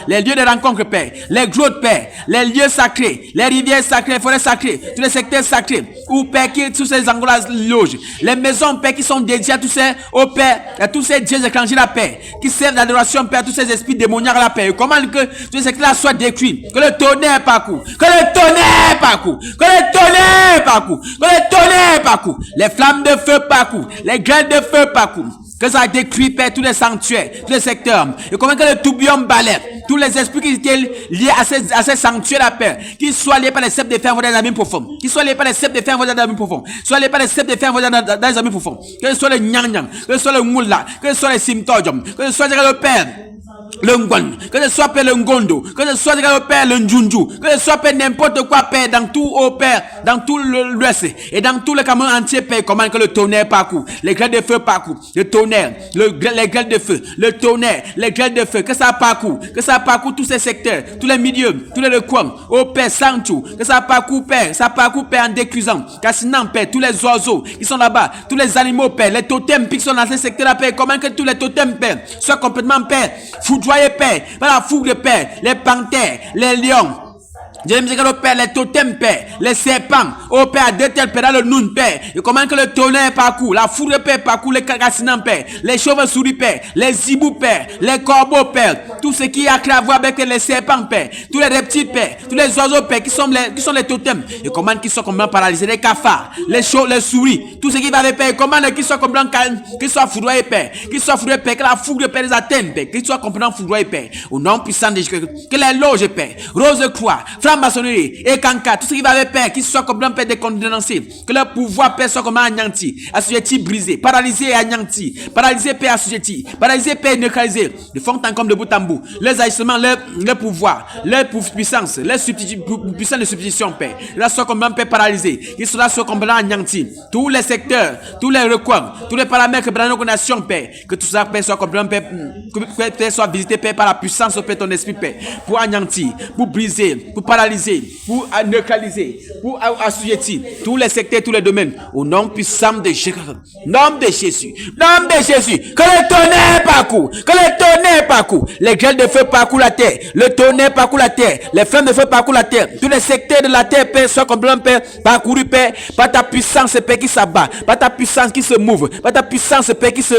les lieux de rencontre, Père, les grottes, Père, les lieux sacrés, les rivières sacrées, les forêts sacrées, tous les secteurs sacrés, où, Père, qui tous ces endroits logent, les maisons, Père, qui sont dédiées à tous ces, au Père, à tous ces dieux étrangers, la Père, qui servent d'adoration, Père, à tous ces esprits démoniaques, la Père. Comment que tous ces secteurs soient détruits, que le tonnerre parcourt, que le tonnerre parcourt, que le tonnerre parcourt, que le tonnerre parcourt, les flammes de feu parcourent, les grêles de feu parcourent. Que ça détruit, Père, tous les sanctuaires, tous les secteurs. Et comment que le tourbillon balaie tous les esprits qui étaient liés à ces sanctuaires, la Père, qu'ils soient liés par les sept de fer dans les abîmes profonds, qu'ils soient liés par les sept de fer dans les abîmes profonds, soient liés par les sept de fer dans les abîmes profonds, que ce soit le nyang, que ce soit le moula, que ce soit les symptômes, que ce soit le Père, le Ngwan, que ce soit Père le Ngondo, que ce soit le Père le Njunju, que ce soit Père n'importe quoi, Père, dans tout au Père, dans tout l'Ouest et dans tout le Cameroun entier, Père, comment que le tonnerre parcourt, les grêles de feu parcourt, le tonnerre, les grêles de feu, le tonnerre, les grêles de feu, que ça parcourt tous ces secteurs, tous les milieux, tous les recoins, au Père, Sanchou, que ça parcourt, Père, en décusant, cassinant, Père, tous les oiseaux qui sont là-bas, tous les animaux, Père, les totems qui sont dans ces secteurs, là, Père, comment que tous les totems, Père, soient complètement, Père, foudroyés, Père, par la fougue de Père, les panthères, les lions, Dieu me dit que le Père, les totems, Père, les serpents, au Père, détel, Père, dans le noun, Père, et comment que le tonnerre parcourt, la foudre, Père, parcourt les cassinants, Père, les chauves-souris, Père, les zibous, Père, les corbeaux, Père, tout ce qui a à voir avec les serpents, Père, tous les reptiles, Père, tous les oiseaux, Père, qui sont les totems, et comment qu'ils sont complètement paralysés, les cafards, les souris, tout ce qui va avec Père, et comment qu'ils soient complètement calmes, qu'ils soient foudroyés, Père, que la fougue de Père les atteigne, Père, qu'ils soient complètement foudroyés, Père, au nom puissant de Jésus, que les loges, Père, rose-croix, maçonnerie et canca, tout ce qui va avec Père, qui soit complètement, Père, décondensé, que leur pouvoir, Père, soit comme anéanti, assujetti, brisé, paralysé et anéanti, paralysé, Père, assujetti, paralysé, Père, neutralisé, de fond en comme de bout en bout, les agissements, leur pouvoir, leur puissance, leur puissance de substitution, Père, là soit complètement, Père, paralysé, qu'ils soient complètement anéanti, tous les secteurs, tous les recoins, tous les paramètres, Père, dans nos nations, Père, que tout ça, Père, soit complètement, Père, que Père soit visité, Père, par la puissance, Père, ton esprit, Père, pour anéantir, pour briser, pour paralyser, pour neutraliser, pour assujettir tous les secteurs, tous les domaines, au nom puissant de Jésus, nom de Jésus, que le tonnerre parcourt, les grêles de feu parcourent la terre, le tonnerre parcourt la terre, les flammes de feu parcourent la terre, tous les secteurs de la terre, Père, soient complètement, Père, parcourus, Père, par ta puissance, Père, qui s'abat, par ta puissance qui se mouve, par ta puissance, Père, qui se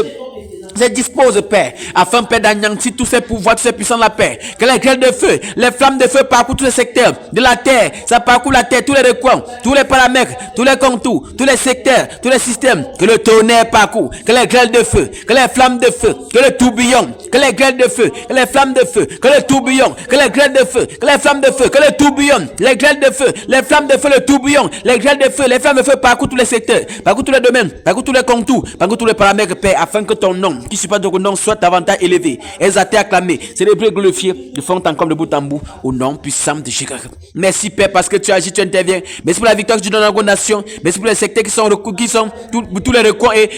dispose, Père, afin, Père, d'anéantir tous ces pouvoirs, tous ces puissants de la paix. Que les grêles de feu, les flammes de feu parcourent tous les secteurs de la terre. Ça parcourt la terre, tous les recoins, tous les paramètres, tous les contours, tous les secteurs, tous les systèmes. Que le tonnerre parcourt, que les grêles de feu, que les flammes de feu, que le tourbillon, que les grêles de feu, que les flammes de feu, que le tourbillon, que les grêles de feu, que les flammes de feu, que le tourbillon, les grêles de feu, les flammes de feu, le tourbillon, les grêles de feu, les flammes de feu parcourent tous les secteurs, parcourent tous les domaines, parcourent tous les contours, parcourent tous les paramètres, Père, afin que ton nom, qui suppose ton nom, soit davantage élevé, exalté, acclamé, célébré, glorifié, de fond en comble, de bout en bout, au nom puissant de Jésus. Merci, Père, parce que tu agis, tu interviens. Merci pour la victoire que tu donnes à nos nations. Merci pour les secteurs qui sont tous les recoins et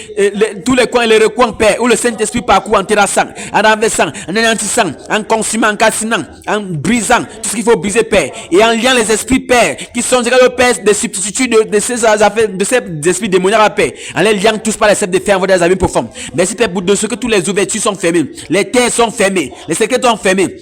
tous les coins et les recoins, Père, où le Saint-Esprit parcourt en terrassant, en renversant, en anéantissant, en consumant, en cassinant, en brisant tout ce qu'il faut briser, Père, et en liant les esprits, Père, qui sont le Père des substituts de ces affaires, de ces esprits démoniaques, Père, en les liant tous par les sept de fer, des abîmes profonds. Merci, Père, pour de ce que toutes les ouvertures sont fermées, les terres sont fermées, les secrets sont fermés,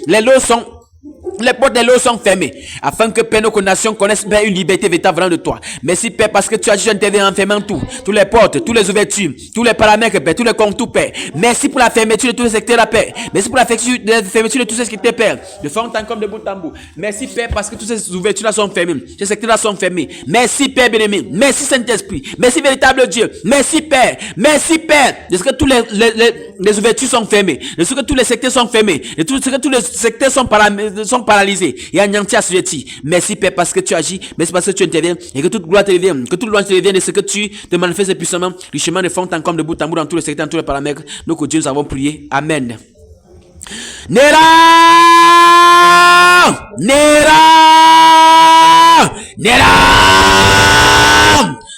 les portes des lots sont fermées, afin que, Père, nos nations connaissent, Père, une liberté véritable venant de toi. Merci, Père, parce que tu as juste intervenu en fermant toutes les portes, toutes les ouvertures, tous les paramètres, Père, tous les contours, Père. Merci pour la fermeture de tous les secteurs, Père. Merci pour la fermeture de tous ces secteurs, Père, de fond en comble, de bout en bout. Merci, Père, parce que toutes ces ouvertures-là sont fermées, ces secteurs-là sont fermés. Merci, Père bien-aimé. Merci, Saint-Esprit. Merci, véritable Dieu. Merci, Père. Merci, Père. De ce que tous les ouvertures sont fermées, de ce que tous les secteurs sont fermés, de tout ce que tous les secteurs sont paralysés et anéantis, assujettis. Merci Père parce que tu agis, merci parce que tu interviens et que toute gloire te revienne, que toute gloire te revienne de ce que tu te manifestes puissamment, richement de fond en comble, de bout en bout, dans tous les secteurs, dans tous les paramètres. Nous, Dieu, nous avons prié. Amen. Nera!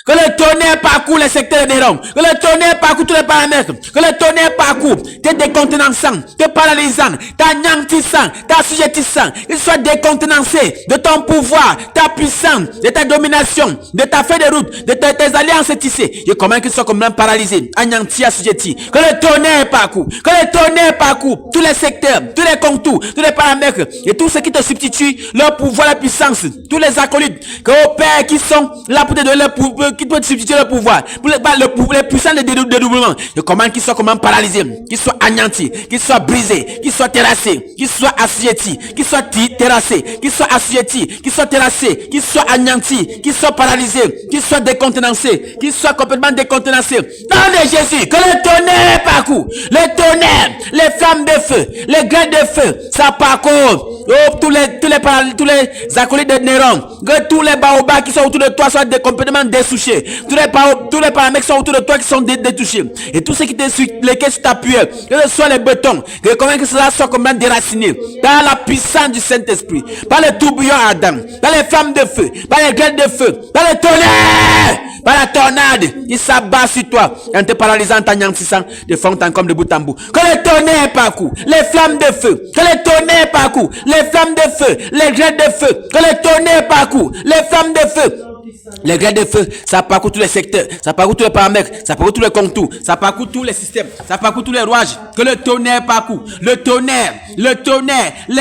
Que le tonnerre parcourt les secteurs de Néron. Que le tonnerre parcourt tous les paramètres. Que le tonnerre parcourt te décontenançant, te paralysant, t'anéantissant, t'assujettissant. Qu'il soit décontenancé de ton pouvoir, ta puissance, de ta domination, de ta feuille de route, de tes alliances tissées. Et comment qu'il soit complètement paralysé, anéanti, assujetti. Que le tonnerre parcourt. Que le tonnerre parcourt tous les secteurs, tous les contours, tous les paramètres et tout ce qui te substitue, leur pouvoir, la puissance, tous les acolytes, que au Père qui sont là pour te donner leur pouvoir, qui doit substituer le pouvoir, pour les puissants de dédoublement, et comment qu'ils soient paralysés, qu'ils soient anéantis, qu'ils soient brisés, qu'ils soient terrassés, qu'ils soient assujettis, qu'ils soient terrassés, qu'ils soient assujettis, qu'ils soient terrassés, qu'ils soient anéantis, qu'ils soient paralysés, qu'ils soient décontenancés, qu'ils soient complètement décontenancés. Dans le Jésus, que le tonnerre parcourt, le tonnerre, les flammes de feu, les grêles de feu, ça parcourt. Oh, tous les acolytes de Néron, que tous les baobabs qui sont autour de toi soient complètement dessouchés. Tous les paramètres qui sont autour de toi qui sont détouchés. Et tous ceux qui lesquels tu t'appuies, que ce soit les bétons, que comment que cela soit complètement déraciné. Dans la puissance du Saint-Esprit, par le tourbillon Adam, par les flammes de feu, par les grêles de feu, par le tonnerre, par la tornade, il s'abat sur toi, en te paralysant, en t'anéantissant, de fond en comble, de bout en bout. Que le tonnerre parcourt, les flammes de feu, que le tonnerre parcourt, les flammes de feu, les grêles de feu, que le tonnerre parcourt, les flammes de feu. Les grêles de feu, ça parcourt tous les secteurs, ça parcourt tous les paramètres, ça parcourt tous les contours, ça parcourt tous les systèmes, ça parcourt tous les rouages. Que le tonnerre parcourt, le tonnerre, les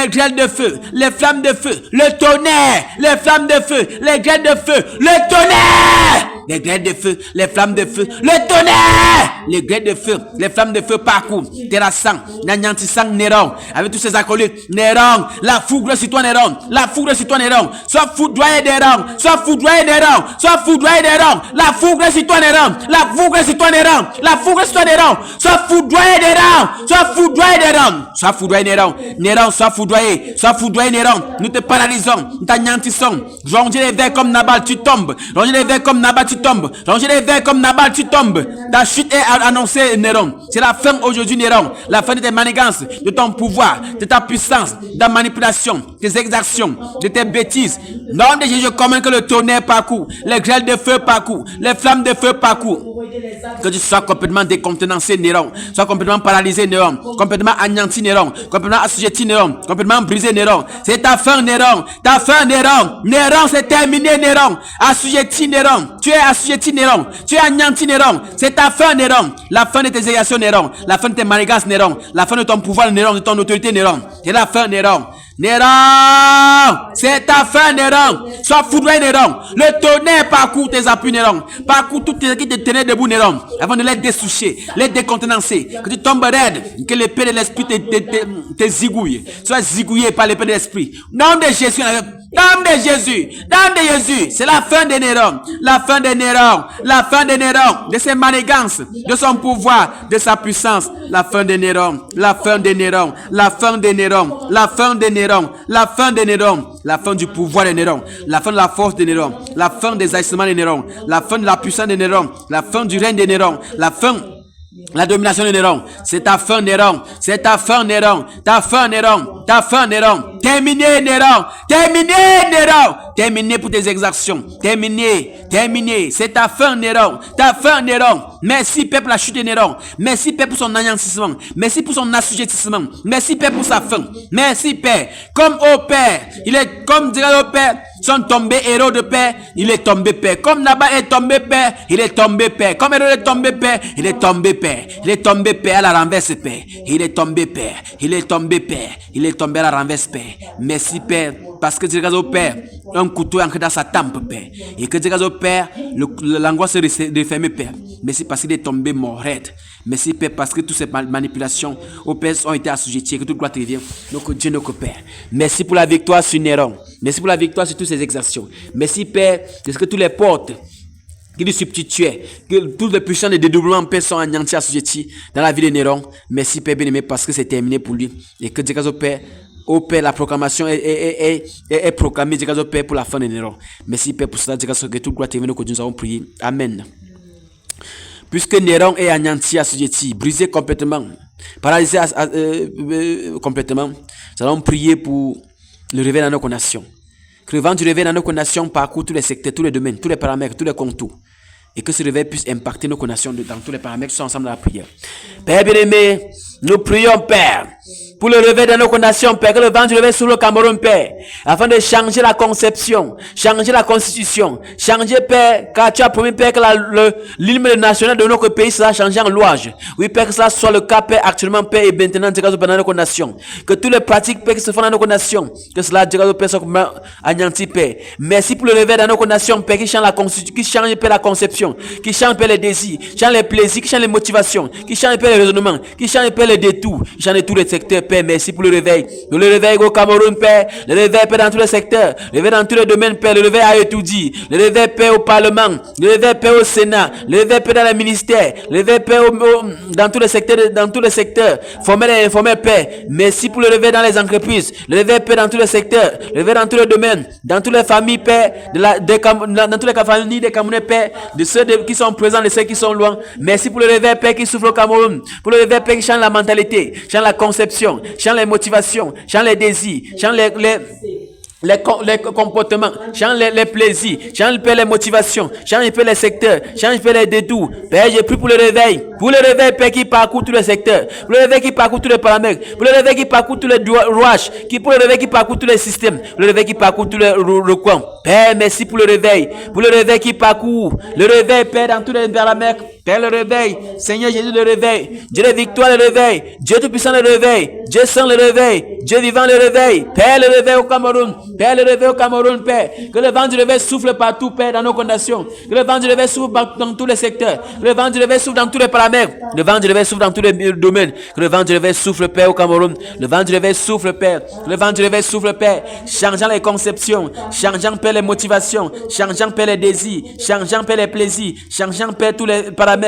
grêles de feu, les flammes de feu, le tonnerre, les flammes de feu, les grêles de feu, le tonnerre, les grêles de feu, les flammes de feu, le tonnerre, les grêles de feu, les flammes de feu parcourent, terrassant, anéantissant Néron, avec tous ses acolytes, Néron, la foudre sur toi Néron, la foudre sur toi Néron, sois foudroyé Néron, sois foudroyé Néron, sois foudroyé Néron, la foudre sur toi Néron, la foudre sur toi Néron, la foudre sur toi Néron, sois foudroyé Néron, sois foudroyé Néron, sois foudroyé Néron, Néron, sois foudroyé Néron, nous te paralysons, nous t'anéantissons, rongez les vers comme Nabal, tu tombes, rongez les vers comme Nabal, tu tombes, rongez les vers comme Nabal, tu tombes, ta chute est annoncée Néron, c'est la fin aujourd'hui Néron, la fin de tes manigances, de ton pouvoir, de ta puissance, de ta manipulation, tes exactions, de tes bêtises, nom de Jésus, je commande que le tonnerre parcourt, les grêles de feu parcourent, les flammes de feu parcourent. Que tu sois complètement décontenancé, Néron. Sois complètement paralysé, Néron. Complètement anéanti, Néron. Complètement assujetti, Néron. Complètement brisé, Néron. C'est ta fin, Néron. Ta fin, Néron. Néron, c'est terminé, Néron. Assujetti, Néron. Tu es assujetti, Néron. Tu es anéanti, Néron. C'est ta fin, Néron. La fin de tes exercices, Néron. La fin de tes manigances, Néron. La fin de ton pouvoir, Néron. De ton autorité, Néron. C'est la fin, Néron. Néron, c'est ta fin, Néron. Sois foudroyé, Néron. Le tonnerre parcourt tes appuis, Néron. Parcourt toutes tes qui te tenaient debout, Néron. Avant de les dessoucher, les décontenancer. Que tu tombes raide. Que l'épée de l'esprit te zigouille. Sois zigouillé par l'épée de l'esprit. Nom de Jésus. Nom de Jésus. Nom de Jésus. C'est la fin de Néron. La fin de Néron. La fin de Néron. De ses manigances. De son pouvoir. De sa puissance. La fin de Néron. La fin de Néron. La fin de Néron. La fin de Néron. La fin de Néron, la fin du pouvoir de Néron, la fin de la force de Néron, la fin des agissements de Néron, la fin de la puissance de Néron, la fin du règne de Néron, la fin, la domination de Néron. C'est ta fin, Néron. C'est ta fin, Néron. Ta fin, Néron. Ta fin, Néron. Terminé, Néron. Terminé, Néron. Terminé pour tes exactions. Terminé. Terminé. C'est ta fin, Néron. Ta fin, Néron. Merci, Père, pour la chute de Néron. Merci, Père, pour son anéantissement. Merci pour son assujettissement. Merci, Père, pour sa fin. Merci, Père. Comme au Père. Il est comme dirait le Père. Sont tombés héros de Père. Il est tombé Père. Comme Nabal est tombé Père. Il est tombé Père. Comme héros est tombé Père. Il est tombé Père. Il est tombé Père à la renverse Père. Il est tombé Père. Il est tombé Père. Il est tombé à la renverse Père. Merci Père. Parce que tu regardes au Père. Un couteau ancré dans sa tempe Père. Et que tu regardes au Père. L'angoisse est refermée Père. Merci parce qu'il est tombé mort raide. Merci Père parce que toutes ces manipulations au Père ont été assujetties. Que toute gloire te revienne. Notre Dieu, notre Père. Merci pour la victoire sur Néron. Merci pour la victoire sur toutes ces exactions. Merci Père. Parce que toutes les portes qui lui substituait, que toutes les puissances de dédoublement, Père, sont anéanties à assujetties dans la vie de Néron. Merci, Père bien-aimé, parce que c'est terminé pour lui. Et que Dieu, Père, oh Père, la proclamation est proclamée, Dieu, Père, pour la fin de Néron. Merci, Père, pour cela, Dieu, que toute gloire te vienne, que nous avons prié. Amen. Puisque Néron est anéanti, assujetti, brisé complètement, paralysé complètement, nous allons prier pour le réveil dans nos nations. Que le vent du réveil dans nos nations parcourt tous les secteurs, tous les domaines, tous les paramètres, tous les contours. Et que ce réveil puisse impacter nos nations dans tous les paramètres qui sont ensemble dans la prière. Père bien-aimé, nous prions, Père, pour le réveil de nos nations, Père, que le vent du réveil sur le Cameroun, Père, afin de changer la conception, changer la constitution, changer, Père, car tu as promis, Père, que l'hymne national de notre pays sera changé en louange. Oui, Père, que cela soit le cas, Père, actuellement, Père, et maintenant, dans nos nations. Que toutes les pratiques, Père, qui se font dans nos nations, que cela, Père, soit anéanti, Père. Merci pour le réveil de nos nations, Père, qui change la constitution, qui change, Père, la conception, qui change, Père, les désirs, qui change les plaisirs, qui change les motivations, qui change, Père, les raisonnements, qui change, Père, les détours, qui change tous les secteurs, Père. Merci pour le réveil. Le réveil au Cameroun, Père. Le réveil, Père, dans tous les secteurs. Le réveil dans tous les domaines, Père. Le réveil à étudier. Le réveil, Père, au Parlement. Le réveil, Père, au Sénat. Le réveil, Père, dans les ministères. Le réveil, Père, dans tous les secteurs, formel et informel, Père. Merci pour le réveil dans les entreprises. Le réveil, Père, dans tous les secteurs. Le réveil dans tous les domaines. Dans toutes les familles, Père. Dans toutes les familles des Camerounais, Père. De ceux qui sont présents, de ceux qui sont loin. Merci pour le réveil, Père, qui souffle au Cameroun. Pour le réveil, Père, qui change la mentalité, change la conception, change les motivations, change les désirs, change les comportements, change les plaisirs, change les motivations, change les secteurs, change les détours. Père, j'ai pris pour le réveil, Père, qui parcourt tous les secteurs, pour le réveil qui parcourt tous les paramètres, pour le réveil qui parcourt tous les rouages, pour le réveil qui parcourt tous les systèmes, pour le réveil qui parcourt tous les recoins. Père, merci pour le réveil qui parcourt, le réveil, Père, dans tous les paramètres. Père, le réveil, Seigneur Jésus, le réveil, Dieu de victoire, le réveil, Dieu tout-puissant, le réveil, Dieu saint, le réveil, Dieu vivant, le réveil, Père, le réveil au Cameroun, Père, le réveil au Cameroun, Père, que le vent du réveil souffle partout, Père, dans nos nations, que le vent du réveil souffle dans tous les secteurs, que le vent du réveil souffle dans tous les paramètres, le vent du réveil souffle dans tous les domaines, que le vent du réveil souffle, Père, au Cameroun, le vent du réveil souffle, Père, le vent du réveil souffle, Père, changeant les conceptions, changeant, Père, les motivations, changeant, Père, les désirs, changeant, Père, les plaisirs, changeant, Père, tous les paramètres,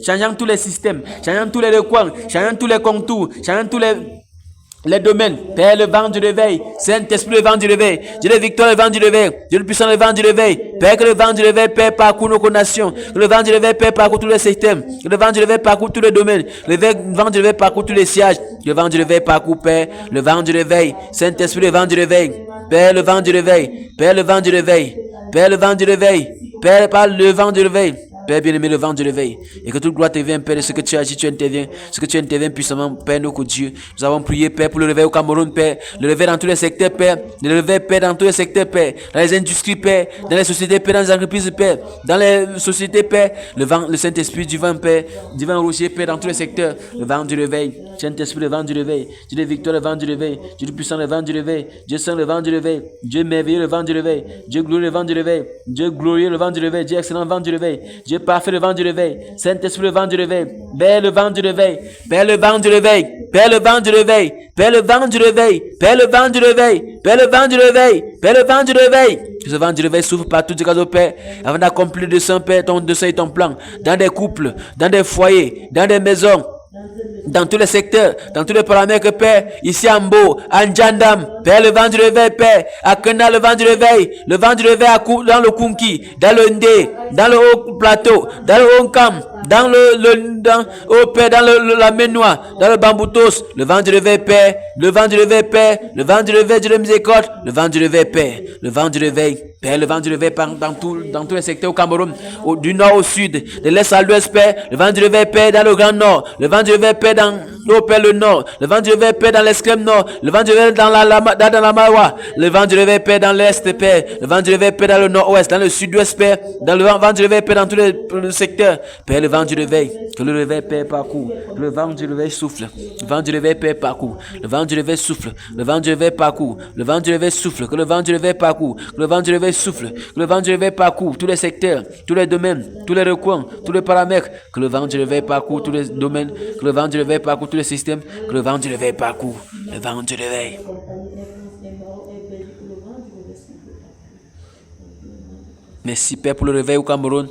changeant tous les systèmes, changeant tous les recoins, changeant tous les contours, changeant tous les domaines. Père, le vent du réveil, Saint-Esprit, le vent du réveil, Dieu de victoire, le vent du réveil, Dieu le puissant, le vent du réveil. Père, que le vent du réveil, Père, parcourt nos nations, que le vent du réveil, Père, parcourt tous les systèmes, que le vent du réveil parcourt tous les domaines, le vent du réveil parcourt tous les sièges, le vent du réveil parcourt, Père, le vent du réveil, Saint-Esprit, le vent du réveil, Père, le vent du réveil, Père, le vent du réveil, Père, le vent du réveil, Père, par le vent du réveil. Père bien-aimé, le vent du réveil, et que toute gloire te vienne, Père, de ce que tu agis, tu interviens, ce que tu interviens puissamment, Père, notre Dieu. Nous avons prié, Père, pour le réveil au Cameroun, Père, le réveil dans tous les secteurs, Père, le réveil, Père, dans tous les secteurs, Père, dans les industries, Père, dans les sociétés, Père, dans les entreprises, Père, dans les sociétés, Père, le vent, le Saint-Esprit, du vent, Père, divin rocher, Père, dans tous les secteurs, le vent du réveil, Saint-Esprit, le vent du réveil, Dieu de victoire, le vent du réveil, Dieu puissant, le vent du réveil, Dieu saint, le vent du réveil, Dieu merveilleux, le vent du réveil, Dieu glorieux, le vent du réveil, Dieu glorieux, le vent du réveil, Dieu excellent, le vent du réveil, Dieu parfait, le vent du réveil, Saint-Esprit, le vent du réveil, Père, le vent du réveil, Père, le vent du réveil, Père, le vent du réveil, Père, le vent du réveil, Père, le vent du réveil, Père, le vent du réveil, Père, le vent du réveil. Que ce vent du réveil souffle partout du cadeau, Père, avant d'accomplir de son Père, ton dessein et ton plan, dans des couples, dans des foyers, dans des maisons, dans tous les secteurs, dans tous les paramètres, Père, ici en Mbo, en Djandam, Père, le vent du réveil, Père, à Kena, le vent du réveil dans le Kunki, dans le Ndé, dans le haut plateau, dans le haut Cam, dans Père, dans la Ménois, dans le Bamboutos, le vent du réveil, Père, le vent du réveil, Père, le vent du réveil, Dieu de miséricorde, le vent du réveil, Père, le vent du réveil, Père, le vent du réveil dans tous les secteurs au Cameroun, du nord au sud, de l'est à l'ouest, Père, le vent du réveil, Père, dans le grand nord, le vent du réveil, Père, dans Père, le nord, le vent du réveil, Père, dans l'extrême nord, le vent du réveil dans la Marois, le vent du réveil, Père, dans l'est, Père, le vent du réveil, Père, dans le nord-ouest, dans le sud-ouest, Père, dans le vent du réveil, Père, dans tous les secteurs, Père, le vent du réveil, que le réveil, Père, parcourt, que le vent du réveil souffle, le vent du réveil, Père, parcourt, le vent du réveil souffle, le vent du réveil parcourt, le vent du réveil souffle, que le vent du réveil parcourt, que le vent du réveil souffle, que le vent du réveil parcourt tous les secteurs, tous les domaines, tous les recoins, tous les paramètres, que le vent du réveil parcourt tous les domaines, que le vent du réveil parcourt tous les systèmes, que le vent du réveil parcourt, le vent du réveil. Merci Père pour le réveil au Cameroun.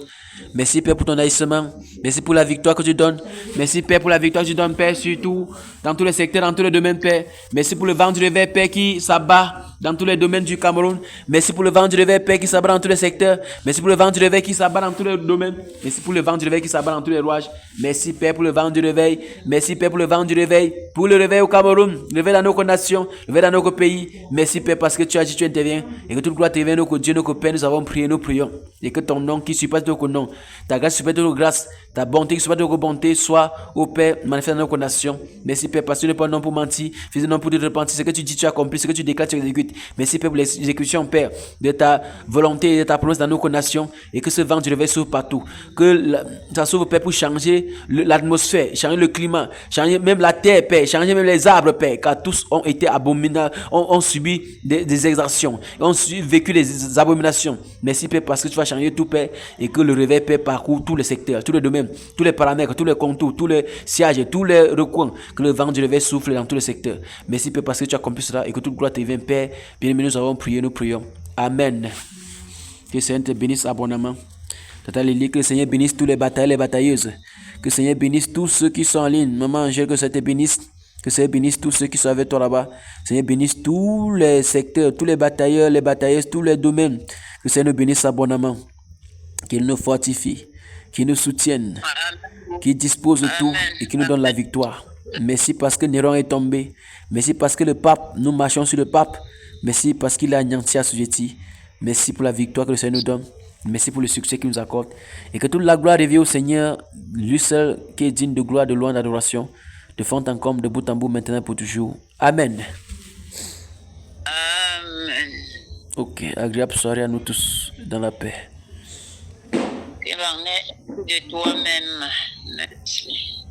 Merci, Père, pour ton haïssement. Merci pour la victoire que tu donnes. Merci, Père, pour la victoire que tu donnes, Père, surtout dans tous les secteurs, dans tous les domaines, Père. Merci pour le vent du réveil, Père, qui s'abat dans tous les domaines du Cameroun. Merci pour le vent du réveil, Père, qui s'abat dans tous les secteurs. Merci pour le vent du réveil qui s'abat dans tous les domaines. Merci pour le vent du réveil qui s'abat dans tous les rouages. Merci, Père, pour le vent du réveil. Merci, Père, pour le vent du réveil. Pour le réveil au Cameroun, le réveil dans nos nations, le réveil dans nos pays. Merci, Père, parce que tu as dit, tu interviens. Et que toute gloire te revienne, notre Dieu, notre Père, nous avons prié, nous prions. Et que ton nom qui surpasse notre nom, ta grâce surpasse notre grâce, ta bonté qui surpasse notre bonté, soit, ô Père, manifeste dans nos nations. Merci, Père, parce que tu n'es pas un nom pour mentir, fais un nom pour te repentir. Ce que tu dis, tu accomplis, ce que tu déclares, tu exécutes. Merci, Père, pour l'exécution, Père, de ta volonté et de ta promesse dans nos nations. Et que ce vent du réveil s'ouvre partout. Que ça s'ouvre, Père, pour changer l'atmosphère, changer le climat, changer même la terre, Père, changer même les arbres, Père, car tous ont été abominables, ont subi des exactions, ont vécu des abominations. Merci, Père, parce que tu vas changer tout, Père, et que le réveil, Père, parcourt tous les secteurs, tous les domaines, tous les paramètres, tous les contours, tous les sièges, tous les recoins, que le vent du réveil souffle dans tous les secteurs. Merci, Père, parce que tu as accompli cela et que toute gloire te vient, Père. Bien-aimé, nous avons prié, nous prions. Amen. Que le Seigneur te bénisse abondamment. Tata Lily, que le Seigneur bénisse tous les batailleurs, les batailleuses. Que le Seigneur bénisse tous ceux qui sont en ligne. Maman Angèle, que le Seigneur te bénisse. Que le Seigneur bénisse tous ceux qui sont avec toi là-bas. Que le Seigneur bénisse tous les secteurs, tous les batailleurs, les batailleuses, tous les domaines. Que le Seigneur nous bénisse abondamment. Qu'il nous fortifie, qu'il nous soutienne, qu'il dispose de tout et qu'il nous donne la victoire. Merci parce que Néron est tombé. Merci parce que le pape, nous marchons sur le pape. Merci parce qu'il a anéanti assujetti. Merci pour la victoire que le Seigneur nous donne. Merci pour le succès qu'il nous accorde. Et que toute la gloire revienne au Seigneur, lui seul qui est digne de gloire, de louange, d'adoration, de fond en comble, de bout en bout, maintenant pour toujours. Amen. Amen. Ok, agréable soirée à nous tous dans la paix. Qu'il en est de toi-même. Merci.